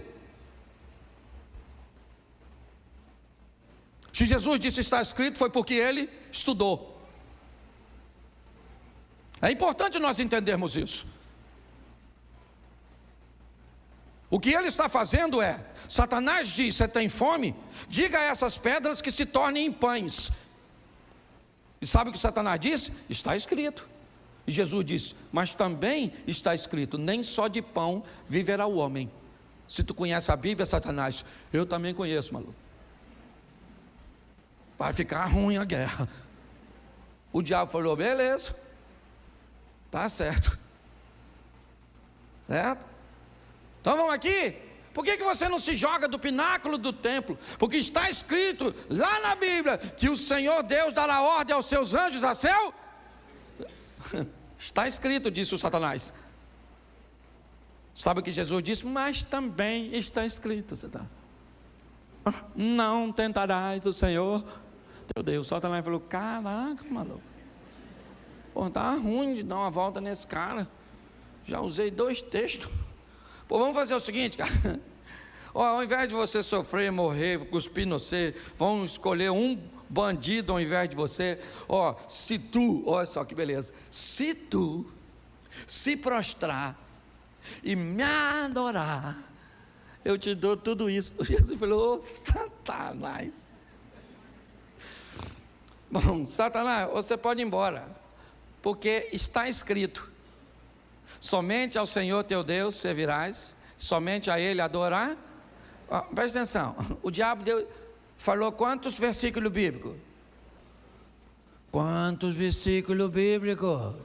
Se Jesus disse está escrito, foi porque ele estudou. É importante nós entendermos isso. O que ele está fazendo é, Satanás diz, você tem fome? Diga a essas pedras que se tornem em pães. E sabe o que Satanás diz? Está escrito. E Jesus diz, mas também está escrito, nem só de pão viverá o homem. Se tu conhece a Bíblia, Satanás, eu também conheço, maluco. Vai ficar ruim a guerra. O diabo falou, beleza, tá certo. Certo? Então vamos aqui. Por que você não se joga do pináculo do templo? Porque está escrito lá na Bíblia que o Senhor Deus dará ordem aos seus anjos a seu. Está escrito, disse o Satanás. Sabe o que Jesus disse? Mas também está escrito. Não tentarás o Senhor teu Deus. O Satanás falou, caraca, maluco. Pô, tá ruim de dar uma volta nesse cara. Já usei 2 textos. Pô, vamos fazer o seguinte, cara. Ó, ao invés de você sofrer, morrer, cuspir no você, vamos escolher um bandido ao invés de você. Ó, se tu, olha só que beleza, se tu se prostrar e me adorar, eu te dou tudo isso. Jesus falou, ô Satanás. Bom, Satanás, você pode ir embora, porque está escrito, somente ao Senhor teu Deus servirás, somente a Ele adorar. Presta atenção, o diabo falou quantos versículos bíblicos? Quantos versículos bíblicos?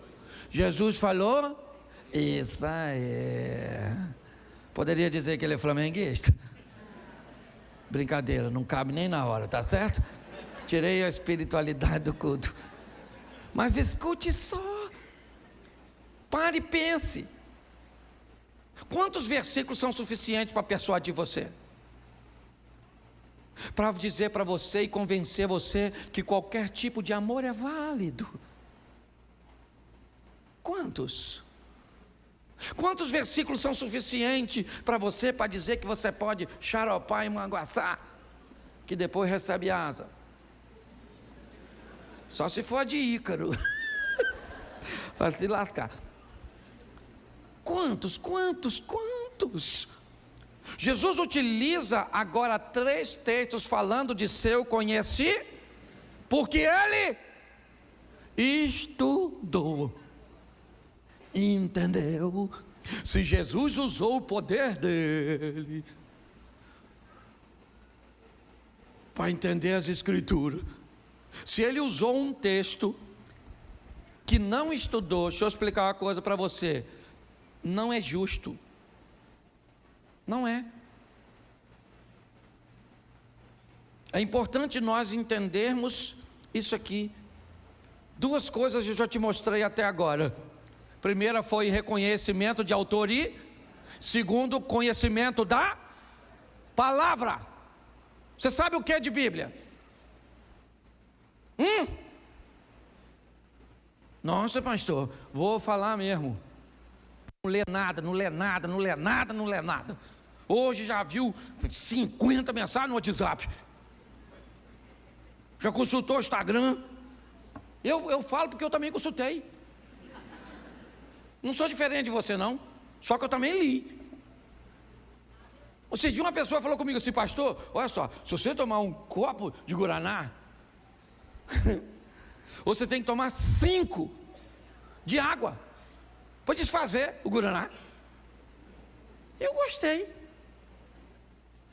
Jesus falou? Isso aí. Poderia dizer que ele é flamenguista? Brincadeira, não cabe nem na hora, tá certo? Tirei a espiritualidade do culto. Mas escute só. Pare e pense. Quantos versículos são suficientes para persuadir você? Para dizer para você e convencer você que qualquer tipo de amor é válido. Quantos? Quantos versículos são suficientes para você, para dizer que você pode xaropar e manguaçar, que depois recebe asa? Só se for de Ícaro. Para se lascar. Quantos? Jesus utiliza agora 3 textos falando de seu conhecimento, porque ele estudou. Entendeu? Se Jesus usou o poder dele para entender as Escrituras, se ele usou um texto que não estudou, deixa eu explicar uma coisa para você, não é justo, não é. É importante nós entendermos isso aqui. Duas coisas eu já te mostrei até agora. Primeira foi reconhecimento de autoria. Segundo, conhecimento da palavra. Você sabe o que é de Bíblia? Nossa, pastor, vou falar mesmo. Não lê nada, não lê nada, não lê nada, não lê nada. Hoje já viu 50 mensagens no WhatsApp. Já consultou o Instagram? Eu falo porque eu também consultei. Não sou diferente de você não, só que eu também li. Ou seja, uma pessoa falou comigo assim: pastor, olha só, se você tomar um copo de guaraná, você tem que tomar 5 de água para desfazer o guaraná. Eu gostei.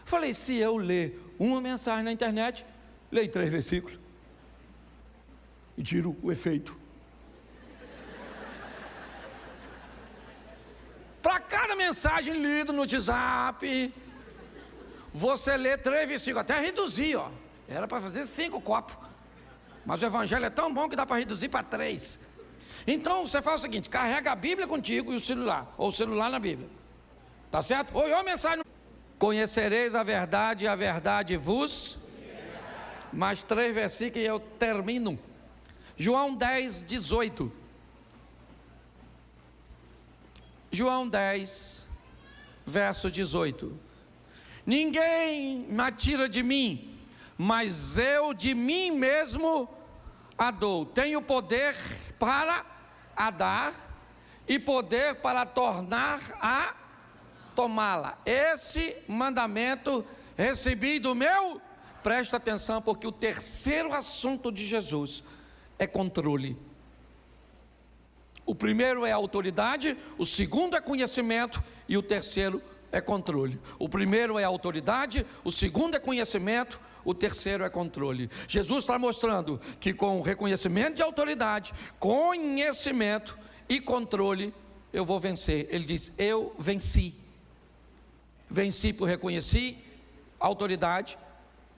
Falei, se eu ler uma mensagem na internet, leio 3 versículos e tiro o efeito. Para cada mensagem lida no WhatsApp, você lê 3 versículos, até reduzir, ó. Era para fazer 5 copos, mas o evangelho é tão bom que dá para reduzir para 3. Então você faz o seguinte: carrega a Bíblia contigo e o celular, ou o celular na Bíblia, tá certo? Ou a mensagem: conhecereis a verdade vos. Mais 3 versículos e eu termino. João 10, 18. João 10, verso 18. Ninguém me tira de mim, mas eu de mim mesmo a dou. Tenho poder para a dar e poder para tornar a tomá-la. Esse mandamento recebi do meu. Presta atenção, porque o terceiro assunto de Jesus é controle. O primeiro é autoridade, o segundo é conhecimento e o terceiro é controle. O primeiro é autoridade, o segundo é conhecimento, o terceiro é controle. Jesus está mostrando que com reconhecimento de autoridade, conhecimento e controle, eu vou vencer. Ele diz: eu venci. Venci por reconhecer a autoridade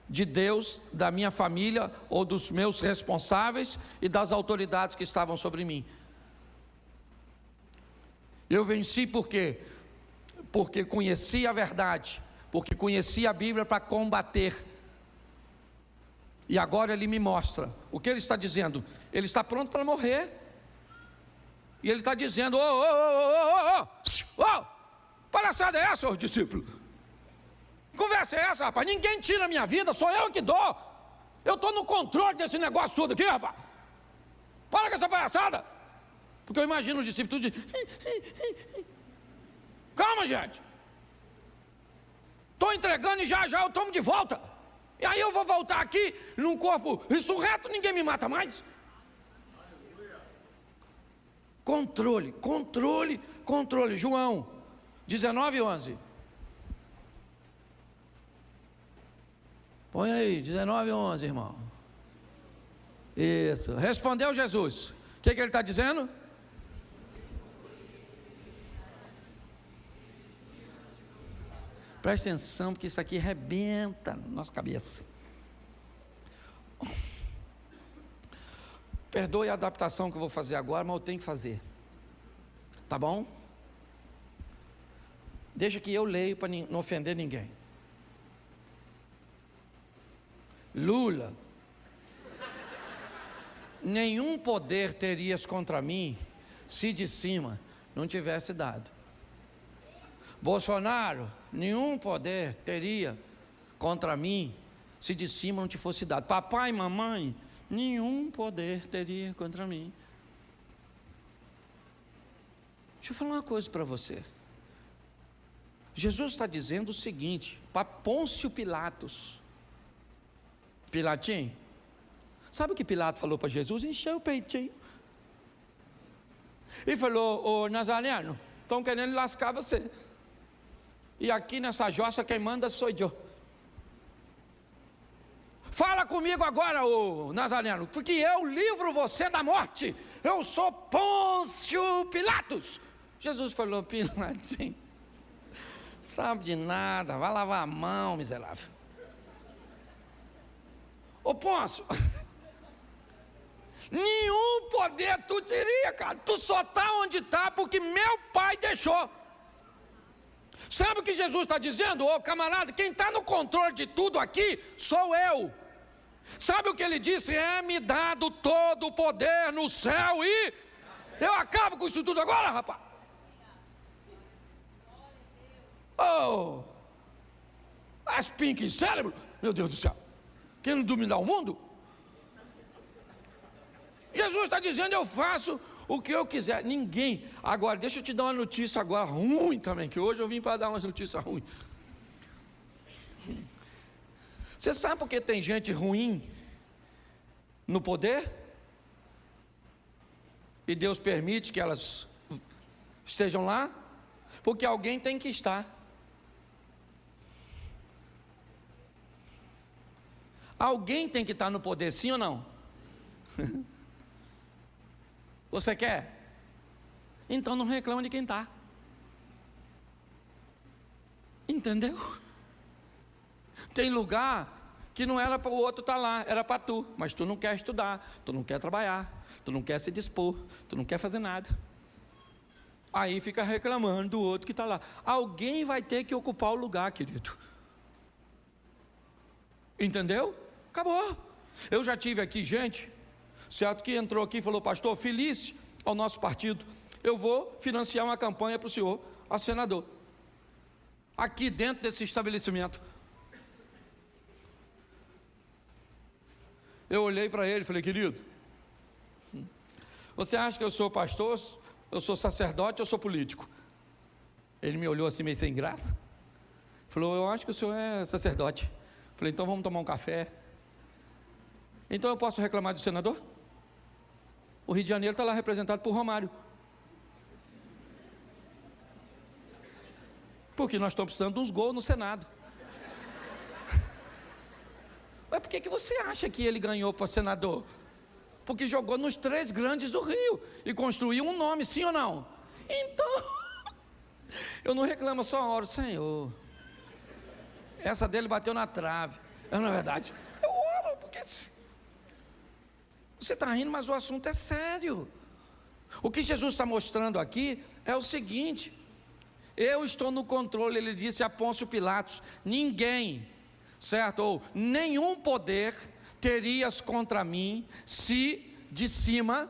de Deus, da minha família ou dos meus responsáveis e das autoridades que estavam sobre mim. Eu venci por quê? Porque conheci a verdade, porque conheci a Bíblia para combater. E agora ele me mostra o que ele está dizendo. Ele está pronto para morrer. E ele está dizendo: palhaçada é essa, discípulo? Conversa é essa, rapaz? Ninguém tira a minha vida, sou eu que dou. Eu estou no controle desse negócio todo aqui, rapaz. Para com essa palhaçada. Porque eu imagino os discípulos de... Calma, gente. Estou entregando e já eu tomo de volta. E aí eu vou voltar aqui num corpo ressurreto, ninguém me mata mais. Controle, controle, controle. João 19, 11. Põe aí, 19, 11, irmão. Isso. Respondeu Jesus. O que ele está dizendo? Presta atenção, porque isso aqui arrebenta na nossa cabeça. Perdoe a adaptação que eu vou fazer agora, mas eu tenho que fazer. Tá bom? Deixa que eu leio para não ofender ninguém. Lula: nenhum poder terias contra mim se de cima não tivesse dado. Bolsonaro: nenhum poder teria contra mim se de cima não te fosse dado. Papai e mamãe: nenhum poder teria contra mim. Deixa eu falar uma coisa para você. Jesus está dizendo o seguinte para Pôncio Pilatos: Pilatinho, sabe o que Pilato falou para Jesus? Encheu o peitinho. e falou: ô Nazareno, estão querendo lascar você. E aqui nessa jossa quem manda sou eu. Fala comigo agora, ô Nazareno, porque eu livro você da morte. Eu sou Pôncio Pilatos. Jesus falou: Pilatinho, sabe de nada, vai lavar a mão, miserável. Ô Pôncio, nenhum poder tu teria, cara. Tu só está onde está porque meu pai deixou. Sabe o que Jesus está dizendo? Ô camarada, quem está no controle de tudo aqui sou eu. Sabe o que ele disse? É-me dado todo o poder no céu e eu acabo com isso tudo agora, rapaz. Oh, as pink cérebro, meu Deus do céu, querendo dominar o mundo? Jesus está dizendo: eu faço o que eu quiser. Ninguém. Agora, deixa eu te dar uma notícia agora ruim também, que hoje eu vim para dar uma notícia ruim. Você sabe por que tem gente ruim no poder? E Deus permite que elas estejam lá? Porque alguém tem que estar. Alguém tem que estar no poder, sim ou não? Você quer? Então não reclama de quem está. Entendeu? Tem lugar que não era para o outro estar lá, era para tu. Mas tu não quer estudar, tu não quer trabalhar, tu não quer se dispor, tu não quer fazer nada. Aí fica reclamando do outro que está lá. Alguém vai ter que ocupar o lugar, querido. Entendeu? Acabou. Eu já tive aqui gente, certo, que entrou aqui e falou: pastor, feliz ao nosso partido, eu vou financiar uma campanha para o senhor, a senador, aqui dentro desse estabelecimento. Eu olhei para ele e falei: querido, você acha que eu sou pastor, eu sou sacerdote, eu sou político? Ele me olhou assim meio sem graça, falou: eu acho que o senhor é sacerdote. Falei: então vamos tomar um café. Então eu posso reclamar do senador? O Rio de Janeiro está lá representado por Romário. Porque nós estamos precisando de uns gols no Senado. Mas por que você acha que ele ganhou para senador? Porque jogou nos 3 grandes do Rio e construiu um nome, sim ou não? Então, eu não reclamo, só oro: Senhor, essa dele bateu na trave. Não é verdade? Eu oro, porque você está rindo, mas o assunto é sério. O que Jesus está mostrando aqui é o seguinte: eu estou no controle. Ele disse a Pôncio Pilatos: ninguém, certo, ou nenhum poder terias contra mim, se de cima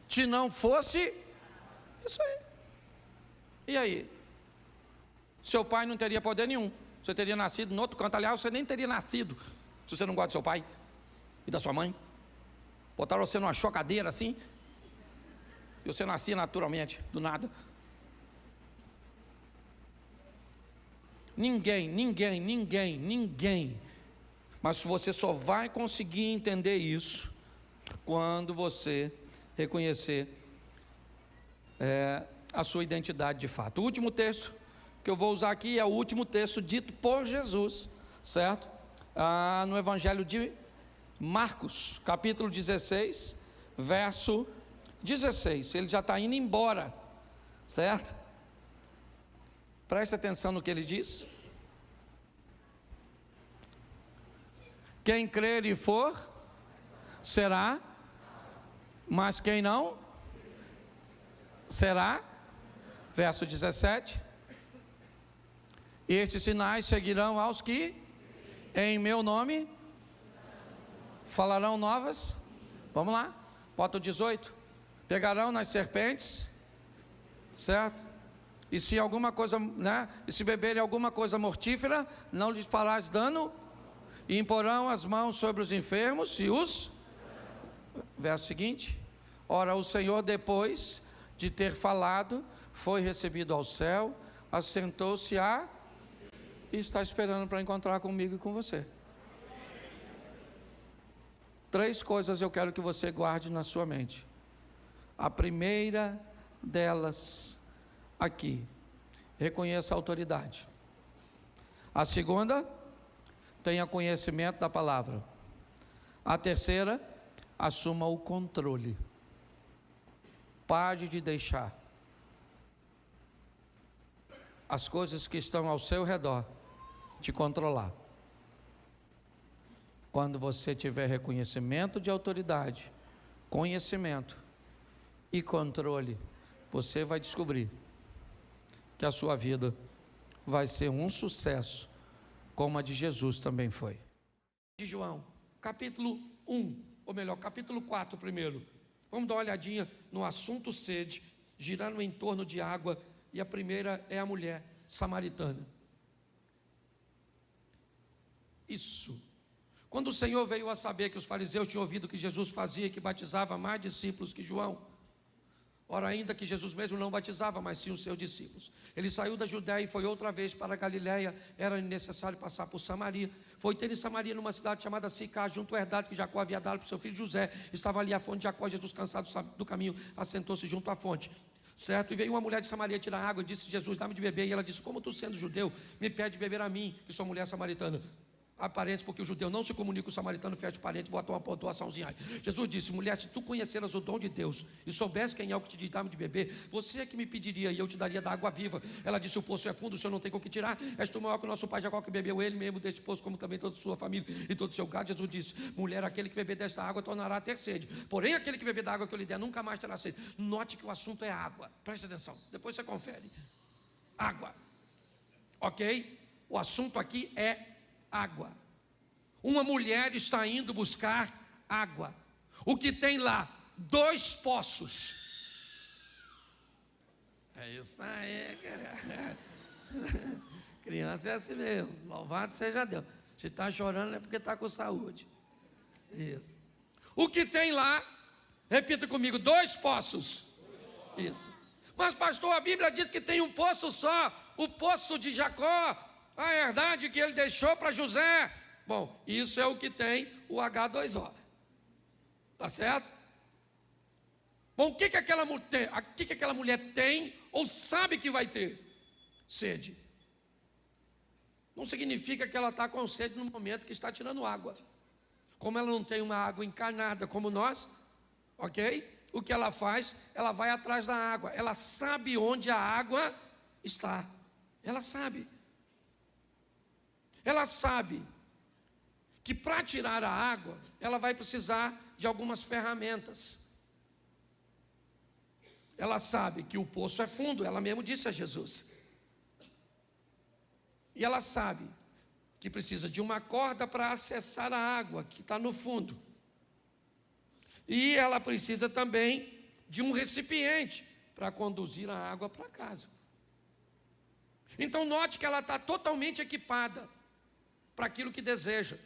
te não fosse isso aí. E aí? Seu pai não teria poder nenhum, você teria nascido no outro canto. Aliás, você nem teria nascido se você não gosta do seu pai e da sua mãe. Botaram você numa chocadeira assim, e você nascia naturalmente, do nada. Ninguém. Mas você só vai conseguir entender isso quando você reconhecer a sua identidade de fato. O último texto que eu vou usar aqui é o último texto dito por Jesus, certo? No Evangelho de Marcos, capítulo 16, verso 16. Ele já está indo embora, certo? Preste atenção no que ele diz. Quem crer e for, será, mas quem não, será. Verso 17. Estes sinais seguirão aos que em meu nome falarão novas. Vamos lá, bota o 18. Pegarão nas serpentes, certo? E se alguma coisa, e se beberem alguma coisa mortífera, não lhes farás dano. E imporão as mãos sobre os enfermos e os... Verso seguinte. Ora, o Senhor, depois de ter falado, foi recebido ao céu, assentou-se e está esperando para encontrar comigo e com você. 3 coisas eu quero que você guarde na sua mente. A primeira delas aqui. Reconheça a autoridade. A segunda, tenha conhecimento da palavra. A terceira, assuma o controle. Pare de deixar as coisas que estão ao seu redor te controlar. Quando você tiver reconhecimento de autoridade, conhecimento e controle, você vai descobrir que a sua vida vai ser um sucesso, como a de Jesus também foi. De João, capítulo 1, ou melhor, capítulo 4 primeiro. Vamos dar uma olhadinha no assunto sede, girando em torno de água, e a primeira é a mulher samaritana. Isso. Quando o Senhor veio a saber que os fariseus tinham ouvido que Jesus fazia, que batizava mais discípulos que João, ora ainda que Jesus mesmo não batizava, mas sim os seus discípulos. Ele saiu da Judéia e foi outra vez para a Galiléia. Era necessário passar por Samaria. Foi ter em Samaria, numa cidade chamada Sicá, junto ao herdade que Jacó havia dado para o seu filho José. Estava ali a fonte de Jacó. Jesus, cansado do caminho, assentou-se junto à fonte. Certo? E veio uma mulher de Samaria tirar água e disse: Jesus, dá-me de beber. E ela disse: como tu, sendo judeu, me pede de beber a mim, que sou mulher samaritana? Há parentes, porque o judeu não se comunica com o samaritano, fecha o parente, bota uma pontuaçãozinha aí. Jesus disse: mulher, se tu conheceras o dom de Deus e soubesse quem é o que te diz, dá-me de beber, você é que me pediria e eu te daria da água viva. Ela disse: o poço é fundo, o senhor não tem com o que tirar. És tu maior que o nosso pai Jacó, que bebeu ele mesmo deste poço, como também toda a sua família e todo o seu gado. Jesus disse: mulher, aquele que beber desta água tornará a ter sede, porém aquele que beber da água que eu lhe der nunca mais terá sede. Note que o assunto é água, preste atenção, depois você confere. Água, ok? O assunto aqui é água. Uma mulher está indo buscar água. O que tem lá? 2 poços. É isso aí, cara. Criança é assim mesmo. Louvado seja Deus. Se está chorando é porque está com saúde. Isso. O que tem lá? Repita comigo: 2 poços. Isso. Mas pastor, a Bíblia diz que tem um poço só. O poço de Jacó. A herdade que ele deixou para José. Bom, isso é o que tem o H2O. Tá certo? Bom, o que aquela mulher tem ou sabe que vai ter? Sede. Não significa que ela está com sede no momento que está tirando água. Como ela não tem uma água encarnada como nós, ok? O que ela faz? Ela vai atrás da água. Ela sabe onde a água está. Ela sabe. Ela sabe que para tirar a água, ela vai precisar de algumas ferramentas. Ela sabe que o poço é fundo, ela mesmo disse a Jesus. E ela sabe que precisa de uma corda para acessar a água que está no fundo. E ela precisa também de um recipiente para conduzir a água para casa. Então note que ela está totalmente equipada para aquilo que deseja.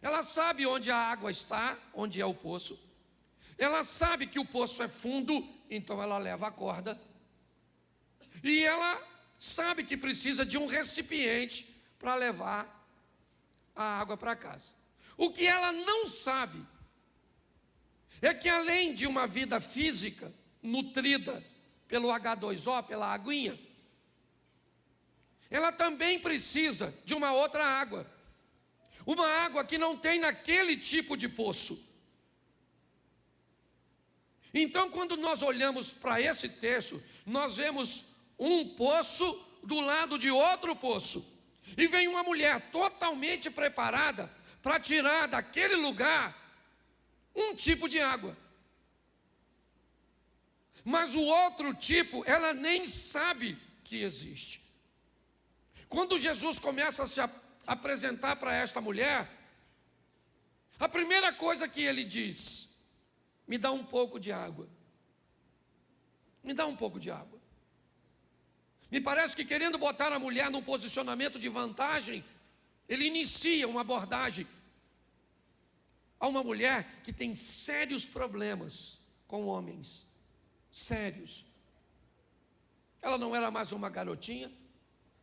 Ela sabe onde a água está, onde é o poço. Ela sabe que o poço é fundo, então ela leva a corda. E ela sabe que precisa de um recipiente para levar a água para casa. O que ela não sabe é que além de uma vida física nutrida pelo H2O, pela aguinha, ela também precisa de uma outra água. Uma água que não tem naquele tipo de poço. Então, quando nós olhamos para esse texto, nós vemos um poço do lado de outro poço. E vem uma mulher totalmente preparada para tirar daquele lugar um tipo de água. Mas o outro tipo, ela nem sabe que existe. Quando Jesus começa a se apresentar para esta mulher, a primeira coisa que ele diz: me dá um pouco de água. Me dá um pouco de água. Me parece que, querendo botar a mulher num posicionamento de vantagem, ele inicia uma abordagem a uma mulher que tem sérios problemas com homens. Sérios. Ela não era mais uma garotinha,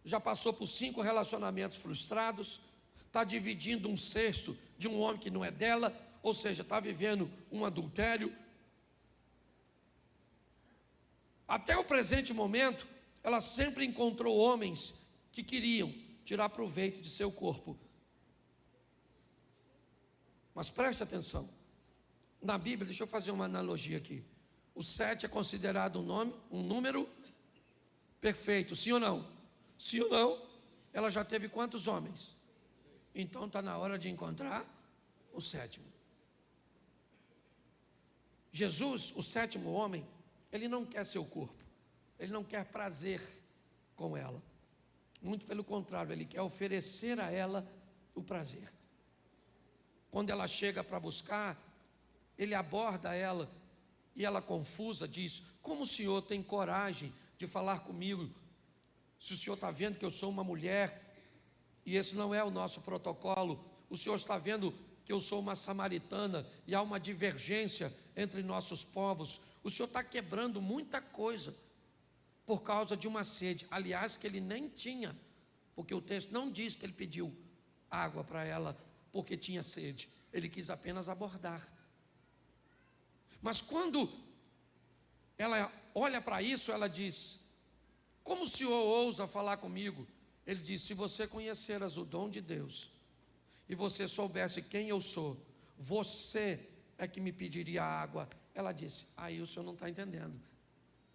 já passou por 5 relacionamentos frustrados, está dividindo um cesto de um homem que não é dela, ou seja, está vivendo um adultério. Até o presente momento, ela sempre encontrou homens que queriam tirar proveito de seu corpo. Mas preste atenção, na Bíblia, deixa eu fazer uma analogia aqui. O 7 é considerado um número perfeito, sim ou não? Sim ou não? Ela já teve quantos homens? Então está na hora de encontrar o 7º. Jesus, o 7º homem, ele não quer seu corpo, ele não quer prazer com ela. Muito pelo contrário, ele quer oferecer a ela o prazer. Quando ela chega para buscar, ele aborda ela e ela, confusa, diz: como o senhor tem coragem de falar comigo, se o senhor está vendo que eu sou uma mulher e esse não é o nosso protocolo? O senhor está vendo que eu sou uma samaritana e há uma divergência entre nossos povos? O senhor está quebrando muita coisa por causa de uma sede, aliás, que ele nem tinha, porque o texto não diz que ele pediu água para ela porque tinha sede, ele quis apenas abordar. Mas quando ela olha para isso, ela diz: como o senhor ousa falar comigo? Ele diz: se você conheceras o dom de Deus e você soubesse quem eu sou, você é que me pediria água. Ela disse: aí o senhor não está entendendo.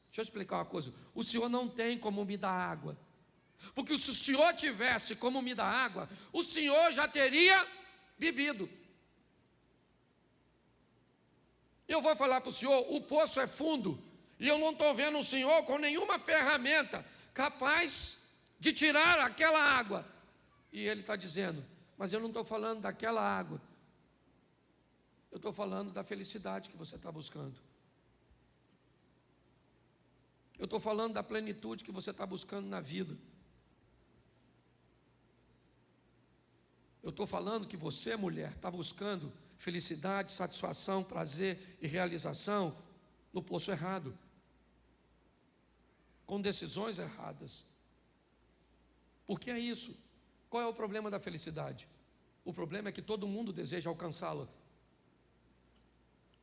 Deixa eu explicar uma coisa: o senhor não tem como me dar água, porque se o senhor tivesse como me dar água, o senhor já teria bebido. Eu vou falar para o senhor, o poço é fundo, e eu não estou vendo o senhor com nenhuma ferramenta capaz de tirar aquela água. E ele está dizendo: mas eu não estou falando daquela água, eu estou falando da felicidade que você está buscando. Eu estou falando da plenitude que você está buscando na vida. Eu estou falando que você, mulher, está buscando felicidade, satisfação, prazer e realização no poço errado, com decisões erradas. Porque é isso. Qual é o problema da felicidade? O problema é que todo mundo deseja alcançá-la,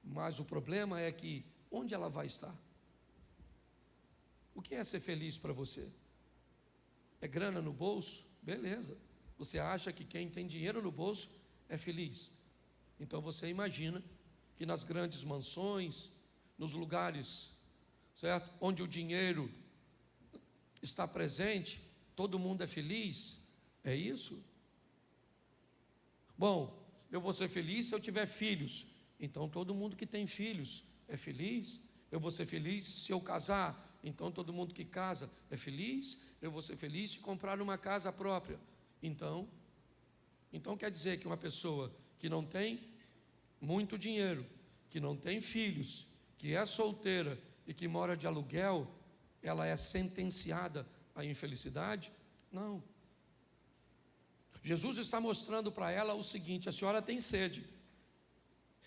mas o problema é que onde ela vai estar? O que é ser feliz para você? É grana no bolso? Beleza. Você acha que quem tem dinheiro no bolso é feliz? Então você imagina que nas grandes mansões, nos lugares, certo, onde o dinheiro está presente, todo mundo é feliz? É isso? Bom, eu vou ser feliz se eu tiver filhos. Então todo mundo que tem filhos é feliz? Eu vou ser feliz se eu casar. Então todo mundo que casa é feliz? Eu vou ser feliz se comprar uma casa própria. Então quer dizer que uma pessoa que não tem muito dinheiro, que não tem filhos, que é solteira e que mora de aluguel, ela é sentenciada à infelicidade? Não. Jesus está mostrando para ela o seguinte: a senhora tem sede,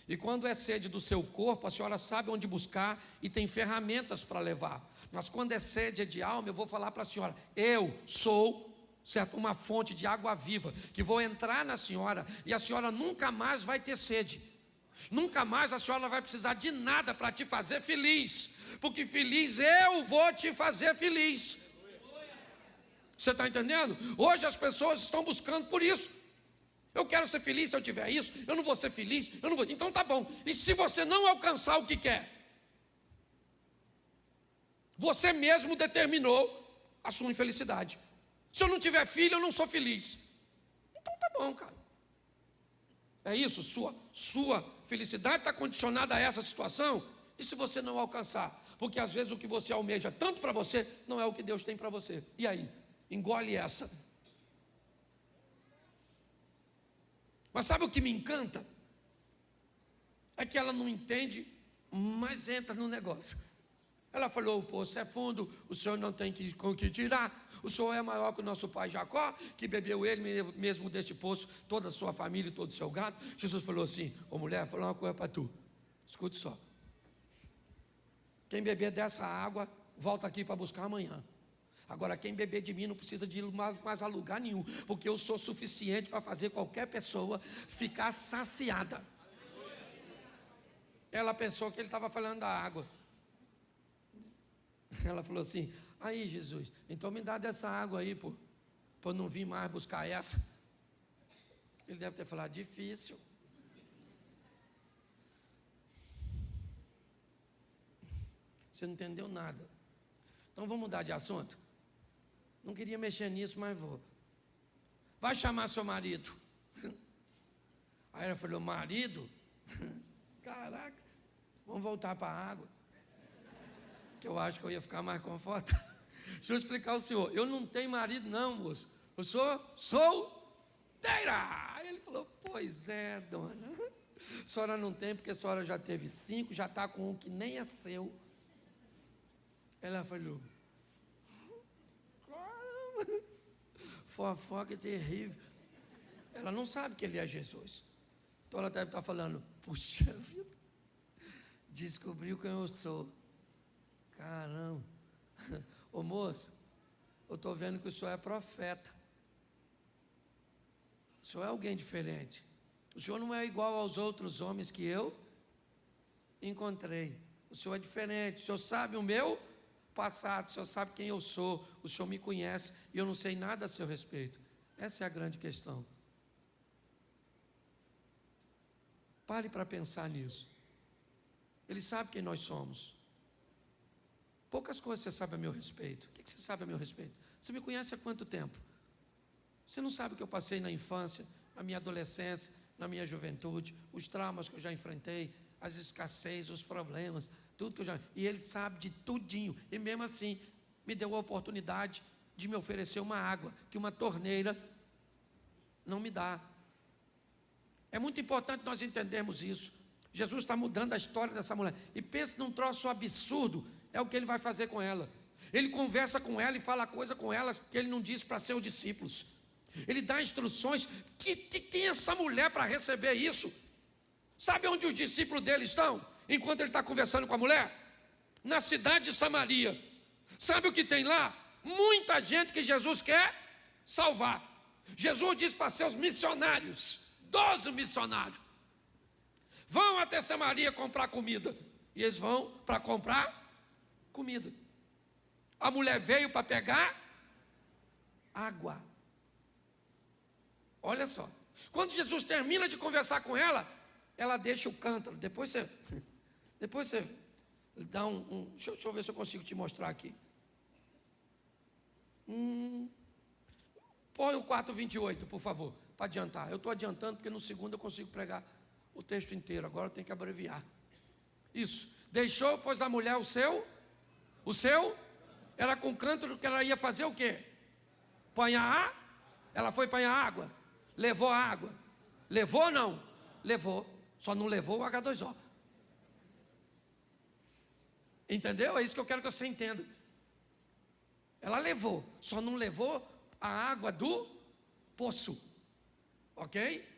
e quando é sede do seu corpo, a senhora sabe onde buscar e tem ferramentas para levar. Mas quando é sede de alma, eu vou falar para a senhora: eu sou, certo, uma fonte de água viva, que vou entrar na senhora, e a senhora nunca mais vai ter sede, nunca mais a senhora vai precisar de nada para te fazer feliz, porque feliz eu vou te fazer feliz. Você está entendendo? Hoje as pessoas estão buscando por isso. Eu quero ser feliz se eu tiver isso, eu não vou ser feliz, eu não vou. Então tá bom. E se você não alcançar o que quer? Você mesmo determinou a sua infelicidade. Se eu não tiver filho, eu não sou feliz. Então tá bom, cara. É isso, sua felicidade está condicionada a essa situação. E se você não alcançar? Porque às vezes o que você almeja tanto para você não é o que Deus tem para você. E aí? Engole essa. Mas sabe o que me encanta? É que ela não entende, mas entra no negócio. Ela falou: o poço é fundo, o senhor não tem com que tirar. O senhor é maior que o nosso pai Jacó, que bebeu ele mesmo deste poço, toda a sua família e todo o seu gado. Jesus falou assim: ô mulher, vou falar uma coisa para tu. Escute só. Quem beber dessa água, volta aqui para buscar amanhã. Agora, quem beber de mim não precisa de ir mais a lugar nenhum, porque eu sou suficiente para fazer qualquer pessoa ficar saciada. Ela pensou que ele estava falando da água. Ela falou assim: aí Jesus, então me dá dessa água aí, pô, para eu não vir mais buscar essa. Ele deve ter falado: difícil. Você não entendeu nada. Então vamos mudar de assunto? Não queria mexer nisso, mas vou. Vai chamar seu marido. Aí ela falou: marido? Caraca, vamos voltar para a água, que eu acho que eu ia ficar mais confortável. Deixa eu explicar ao senhor: eu não tenho marido não, moço, eu sou solteira. Aí ele falou: pois é, dona, a senhora não tem, porque a senhora já teve 5, já está com um que nem é seu. Ela falou: caramba, fofoca terrível. Ela não sabe que ele é Jesus. Então ela deve estar falando: puxa vida, descobriu quem eu sou. Caramba. Ô moço, eu estou vendo que o senhor é profeta. O senhor é alguém diferente. O senhor não é igual aos outros homens que eu encontrei. O senhor é diferente. O senhor sabe o meu passado, o senhor sabe quem eu sou, o senhor me conhece e eu não sei nada a seu respeito. Essa é a grande questão. Pare para pensar nisso. Ele sabe quem nós somos. Poucas coisas você sabe a meu respeito. O que você sabe a meu respeito? Você me conhece há quanto tempo? Você não sabe o que eu passei na infância, na minha adolescência, na minha juventude, os traumas que eu já enfrentei, as escassez, os problemas, tudo que eu já... E ele sabe de tudinho. E mesmo assim, me deu a oportunidade de me oferecer uma água que uma torneira não me dá. É muito importante nós entendermos isso. Jesus está mudando a história dessa mulher. E pensa num troço absurdo, é o que ele vai fazer com ela. Ele conversa com ela e fala coisa com ela que ele não disse para seus discípulos. Ele dá instruções. Que tem essa mulher para receber isso? Sabe onde os discípulos dele estão? Enquanto ele está conversando com a mulher? Na cidade de Samaria. Sabe o que tem lá? Muita gente que Jesus quer salvar. Jesus disse para seus missionários, 12 missionários: vão até Samaria comprar comida. E eles vão para comprar comida. A mulher veio para pegar água. Olha só. Quando Jesus termina de conversar com ela, ela deixa o cântaro. Depois você dá deixa eu ver se eu consigo te mostrar aqui. Põe o 4:28, por favor, para adiantar. Eu estou adiantando porque no segundo eu consigo pregar o texto inteiro. Agora eu tenho que abreviar. Isso. Deixou, pois, a mulher o seu, era com o cântaro que ela ia fazer o quê? Ela foi apanhar água. Levou a água. Levou ou não? Levou. Só não levou o H2O. Entendeu? É isso que eu quero que você entenda. Ela levou, só não levou a água do poço. Ok?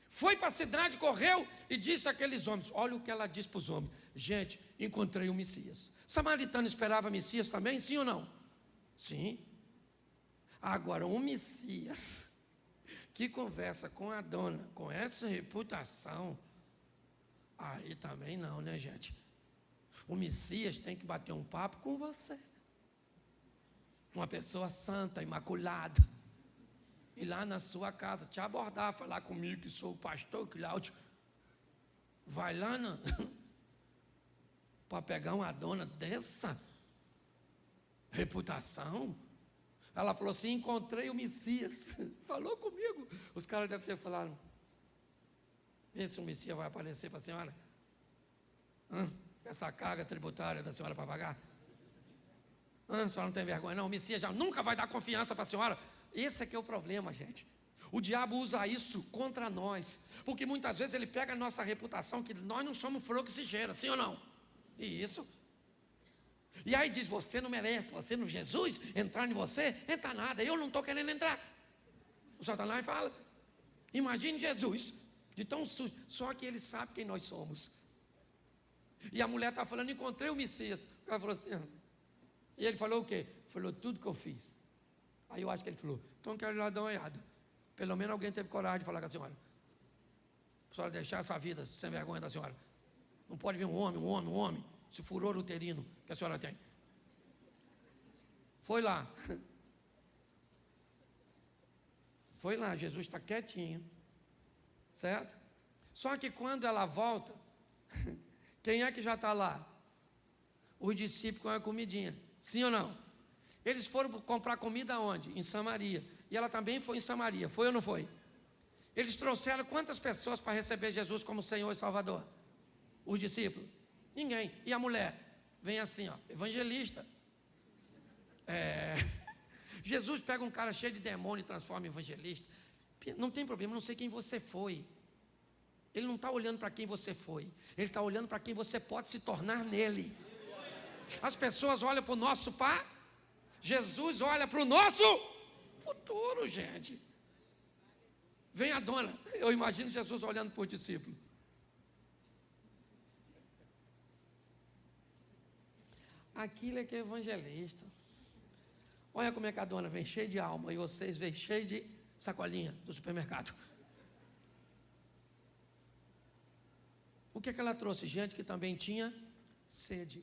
Foi para a cidade, correu e disse àqueles homens. Olha o que ela disse para os homens: gente, encontrei o Messias. Samaritano esperava Messias também, sim ou não? Sim. Agora, um Messias que conversa com a dona, com essa reputação, aí também não, né, gente? O Messias tem que bater um papo com você. Uma pessoa santa, imaculada. Ir lá na sua casa, te abordar, falar comigo que sou o pastor Cláudio. Vai lá para pegar uma dona dessa reputação. Ela falou assim: encontrei o Messias. Falou comigo. Os caras devem ter falado: vê se o Messias vai aparecer para a senhora. Essa carga tributária da senhora para pagar. A senhora não tem vergonha não? O Messias já nunca vai dar confiança para a senhora. Esse é que é o problema, gente. O diabo usa isso contra nós, porque muitas vezes ele pega a nossa reputação, que nós não somos flor que se cheira, sim ou não? E isso. E aí diz: você não merece, você não, Jesus entrar em você, entra nada, eu não estou querendo entrar. O Satanás fala: imagine Jesus, de tão sujo, só que ele sabe quem nós somos. E a mulher está falando: encontrei o Messias. O cara falou assim, e ele falou o quê? Falou tudo que eu fiz. Aí eu acho que ele falou: então eu quero ir lá dar uma olhada. Pelo menos alguém teve coragem de falar com a senhora. A senhora deixar essa vida sem vergonha da senhora. Não pode vir um homem, esse furor uterino que a senhora tem. Foi lá. Foi lá, Jesus está quietinho, certo? Só que quando ela volta, quem é que já está lá? Os discípulos com a comidinha, sim ou não? Eles foram comprar comida onde? Em Samaria. E ela também foi em Samaria, foi ou não foi? Eles trouxeram quantas pessoas para receber Jesus como Senhor e Salvador? Os discípulos? Ninguém. E a mulher? Vem assim, ó, evangelista. Jesus pega um cara cheio de demônio e transforma em evangelista. Não tem problema, não sei quem você foi. Ele não está olhando para quem você foi. Ele está olhando para quem você pode se tornar nele. As pessoas olham para o nosso pai. Jesus olha para o nosso futuro, gente. Vem a dona. Eu imagino Jesus olhando para o discípulo. Aquilo é que é evangelista. Olha como é que a dona vem cheia de alma e vocês vêm cheio de sacolinha do supermercado. O que é que ela trouxe? Gente que também tinha sede.